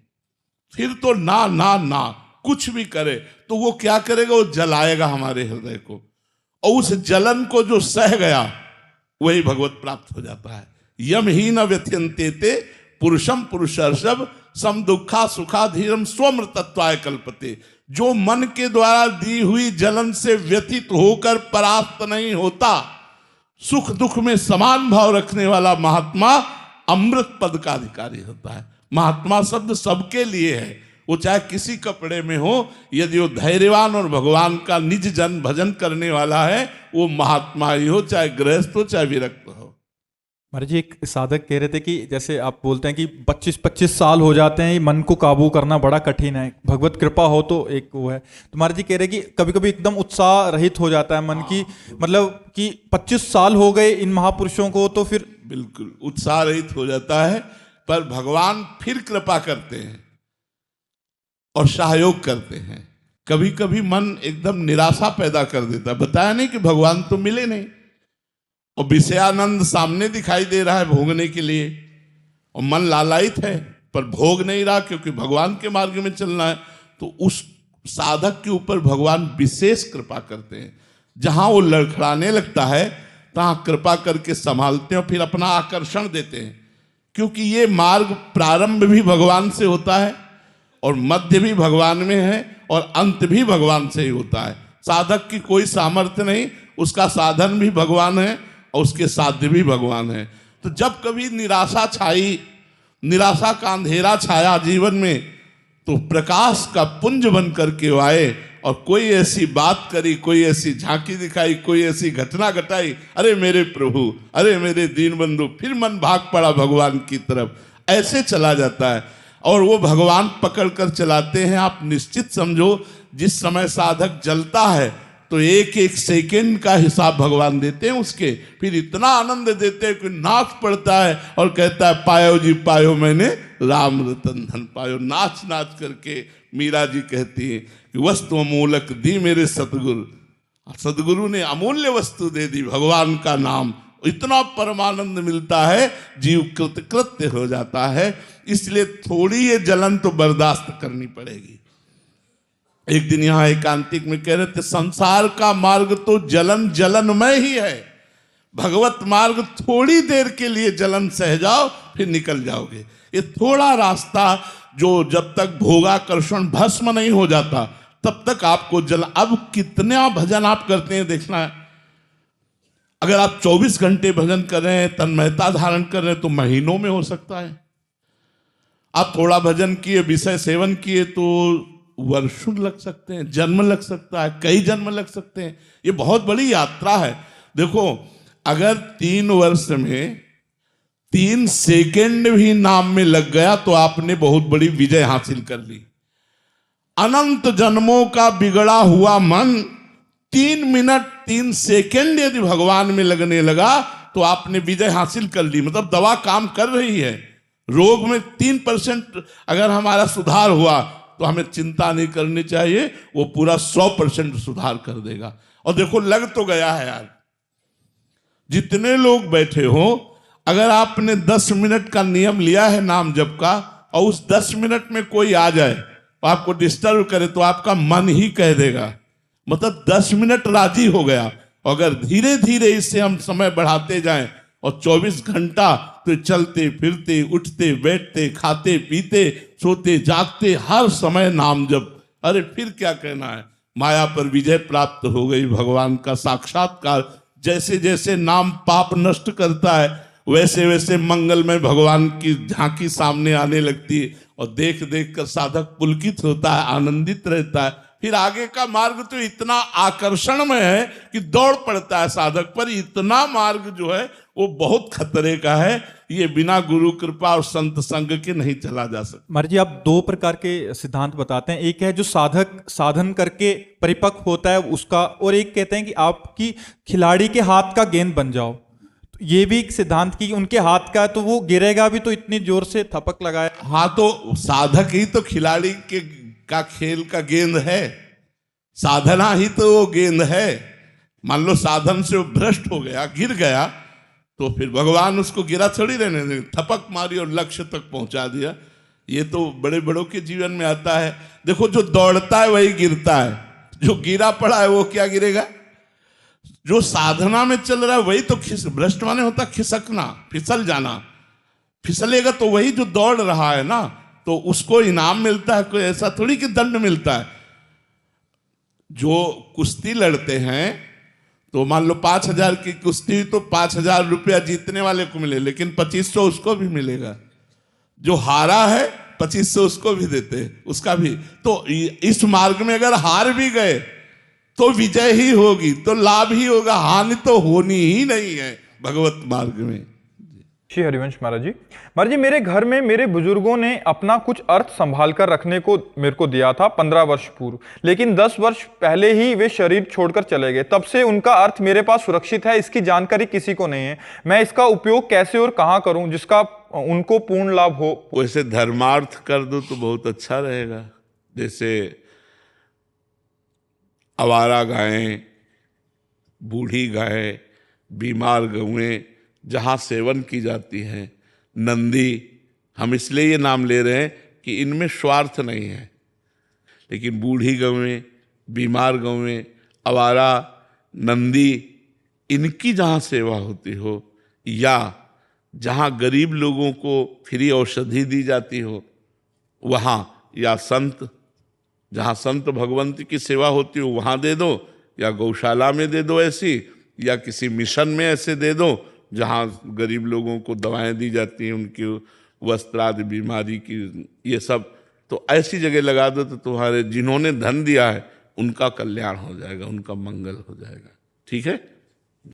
फिर तो ना ना ना, कुछ भी करे तो वो क्या करेगा, वो जलाएगा हमारे हृदय को, और उस जलन को जो सह गया वही भगवत प्राप्त हो जाता है। यम ही न व्यथ्यन्ते ते पुरुषम पुरुषर्षभ सम दुखा सुखा धीरम स्वमृतत्वाय कल्पते। जो मन के द्वारा दी हुई जलन से व्यथित होकर परास्त नहीं होता, सुख दुख में समान भाव रखने वाला महात्मा अमृत पद का अधिकारी होता है। महात्मा शब्द सबके लिए है, वो चाहे किसी कपड़े में हो, यदि वो धैर्यवान और भगवान का निज जन भजन करने वाला है, वो महात्मा ही हो, चाहे गृहस्थ हो चाहे विरक्त हो। महाराज जी, एक साधक कह रहे थे कि जैसे आप बोलते हैं कि 25-25 साल हो जाते हैं, मन को काबू करना बड़ा कठिन है, भगवत कृपा हो तो एक वो है। तो महाराज जी कह रहे हैं कि कभी कभी एकदम उत्साह रहित हो जाता है मन की, मतलब कि 25 साल हो गए इन महापुरुषों को, तो फिर बिल्कुल उत्साह रहित हो जाता है। पर भगवान फिर कृपा करते हैं और सहयोग करते हैं। कभी कभी मन एकदम निराशा पैदा कर देता है। बताया नहीं कि भगवान तो मिले नहीं, और विषयानंद सामने दिखाई दे रहा है भोगने के लिए, और मन लालायित है पर भोग नहीं रहा क्योंकि भगवान के मार्ग में चलना है। तो उस साधक के ऊपर भगवान विशेष कृपा करते हैं। जहां वो लड़खड़ाने लगता है तहां कृपा करके संभालते हैं और फिर अपना आकर्षण देते हैं। क्योंकि ये मार्ग प्रारंभ भी भगवान से होता है और मध्य भी भगवान में है और अंत भी भगवान से ही होता है। साधक की कोई सामर्थ्य नहीं, उसका साधन भी भगवान है और उसके साध्य भी भगवान है। तो जब कभी निराशा छाई, निराशा का अंधेरा छाया जीवन में, तो प्रकाश का पुंज बन करके वो आए और कोई ऐसी बात करी, कोई ऐसी झांकी दिखाई, कोई ऐसी घटना घटाई, अरे मेरे प्रभु, अरे मेरे दीन बंधु, फिर मन भाग पड़ा भगवान की तरफ। ऐसे चला जाता है और वो भगवान पकड़ कर चलाते हैं। आप निश्चित समझो, जिस समय साधक जलता है तो एक एक सेकेंड का हिसाब भगवान देते हैं उसके। फिर इतना आनंद देते हैं कि नाच पड़ता है और कहता है पायो जी पायो, मैंने राम रतन धन पायो। नाच नाच करके मीरा जी कहती है कि वस्तु अमूलक दी मेरे सतगुरु, सदगुरु ने अमूल्य वस्तु दे दी, भगवान का नाम। इतना परमानंद मिलता है, जीव कृतकृत्य हो जाता है। इसलिए थोड़ी ये जलन तो बर्दाश्त करनी पड़ेगी। एक दिन यहाँ एकांतिक में कह रहे थे, संसार का मार्ग तो जलन जलनमय ही है, भगवत मार्ग थोड़ी देर के लिए जलन सह जाओ फिर निकल जाओगे। ये थोड़ा रास्ता जो जब तक भोगाकर्षण भस्म नहीं हो जाता तब तक आपको जल। अब कितना भजन आप करते हैं देखना है। अगर आप 24 घंटे भजन कर रहे हैं, तन्मयता धारण कर रहे हैं, तो महीनों में हो सकता है। आप थोड़ा भजन किए, विषय सेवन किए, तो वर्षों लग सकते हैं, जन्म लग सकता है, कई जन्म लग सकते हैं। ये बहुत बड़ी यात्रा है। देखो, अगर 3 वर्ष में 3 सेकेंड भी नाम में लग गया तो आपने बहुत बड़ी विजय हासिल कर ली। अनंत जन्मों का बिगड़ा हुआ मन 3 मिनट 3 सेकेंड यदि भगवान में लगने लगा तो आपने विजय हासिल कर ली। मतलब दवा काम कर रही है। रोग में 3% अगर हमारा सुधार हुआ तो हमें चिंता नहीं करनी चाहिए, वो पूरा 100% सुधार कर देगा। और देखो, लग तो गया है यार। जितने लोग बैठे हो, अगर आपने 10 मिनट का नियम लिया है नाम जप का, और उस 10 मिनट में कोई आ जाए तो आपको डिस्टर्ब करे, तो आपका मन ही कह देगा, मतलब 10 मिनट राजी हो गया। अगर धीरे धीरे इससे हम समय बढ़ाते जाएं और 24 घंटा तो चलते फिरते, उठते बैठते, खाते पीते, सोते जागते, हर समय नाम जप, अरे फिर क्या कहना है। माया पर विजय प्राप्त हो गई, भगवान का साक्षात्कार जैसे जैसे नाम पाप नष्ट करता है वैसे वैसे मंगलमय भगवान की झांकी सामने आने लगती है और देख देख कर साधक पुलकित होता है, आनंदित रहता है। फिर आगे का मार्ग तो इतना आकर्षण में है कि दौड़ पड़ता है साधक पर। इतना मार्ग जो है वो बहुत खतरे का है, ये बिना गुरु कृपा और संत संग के नहीं चला जा सकता। महाराज जी, आप दो प्रकार के सिद्धांत बताते हैं, एक है जो साधक साधन करके परिपक्व होता है उसका, और एक कहते हैं कि आपकी खिलाड़ी के हाथ का गेंद बन जाओ। तो ये भी एक सिद्धांत की उनके हाथ का, तो वो गिरेगा भी तो इतनी जोर से थपक लगाए। हाँ, तो साधक ही तो खिलाड़ी के का खेल का गेंद है, साधना ही तो वो गेंद है। मान लो साधन से वो भ्रष्ट हो गया, गिर गया, तो फिर भगवान उसको गिरा थोड़ी रहने देंगे, थपक मारी और लक्ष्य तक पहुंचा दिया। ये तो बड़े बड़ों के जीवन में आता है। देखो, जो दौड़ता है वही गिरता है, जो गिरा पड़ा है वो क्या गिरेगा? जो साधना में चल रहा है वही तो भ्रष्ट माने होता खिसकना, फिसल जाना। फिसलेगा तो वही जो दौड़ रहा है ना, तो उसको इनाम मिलता है, कोई ऐसा थोड़ी कि दंड मिलता है। जो कुश्ती लड़ते हैं तो मान लो 5,000 की कुश्ती, तो 5,000 रुपया जीतने वाले को मिले, लेकिन 2,500 उसको भी मिलेगा। जो हारा है 2,500 उसको भी देते हैं, उसका भी। तो इस मार्ग में अगर हार भी गए तो विजय ही होगी, तो लाभ ही होगा, हानि तो होनी ही नहीं है भगवत मार्ग में। श्री हरिवंश महाराज जी, मेरे घर में मेरे बुजुर्गों ने अपना कुछ अर्थ संभाल कर रखने को मेरे को दिया था 15 वर्ष पूर्व, लेकिन 10 वर्ष पहले ही वे शरीर छोड़कर चले गए। तब से उनका अर्थ मेरे पास सुरक्षित है, इसकी जानकारी किसी को नहीं है। मैं इसका उपयोग कैसे और कहाँ करूं जिसका उनको पूर्ण लाभ हो? वैसे धर्मार्थ कर दो तो बहुत अच्छा रहेगा। जैसे आवारा गायें, बूढ़ी गाय, बीमार गौएं जहाँ सेवन की जाती हैं, नंदी, हम इसलिए ये नाम ले रहे हैं कि इनमें स्वार्थ नहीं है, लेकिन बूढ़ी गौएं, बीमार गौएं, आवारा, नंदी, इनकी जहाँ सेवा होती हो, या जहाँ गरीब लोगों को फ्री औषधि दी जाती हो वहाँ, या संत, जहाँ संत भगवंत की सेवा होती हो वहाँ दे दो, या गौशाला में दे दो ऐसी, या किसी मिशन में ऐसे दे दो जहाँ गरीब लोगों को दवाएं दी जाती हैं, उनकी वस्त्र आदि बीमारी की, ये सब। तो ऐसी जगह लगा दो तो तुम्हारे जिन्होंने धन दिया है उनका कल्याण हो जाएगा, उनका मंगल हो जाएगा। ठीक है।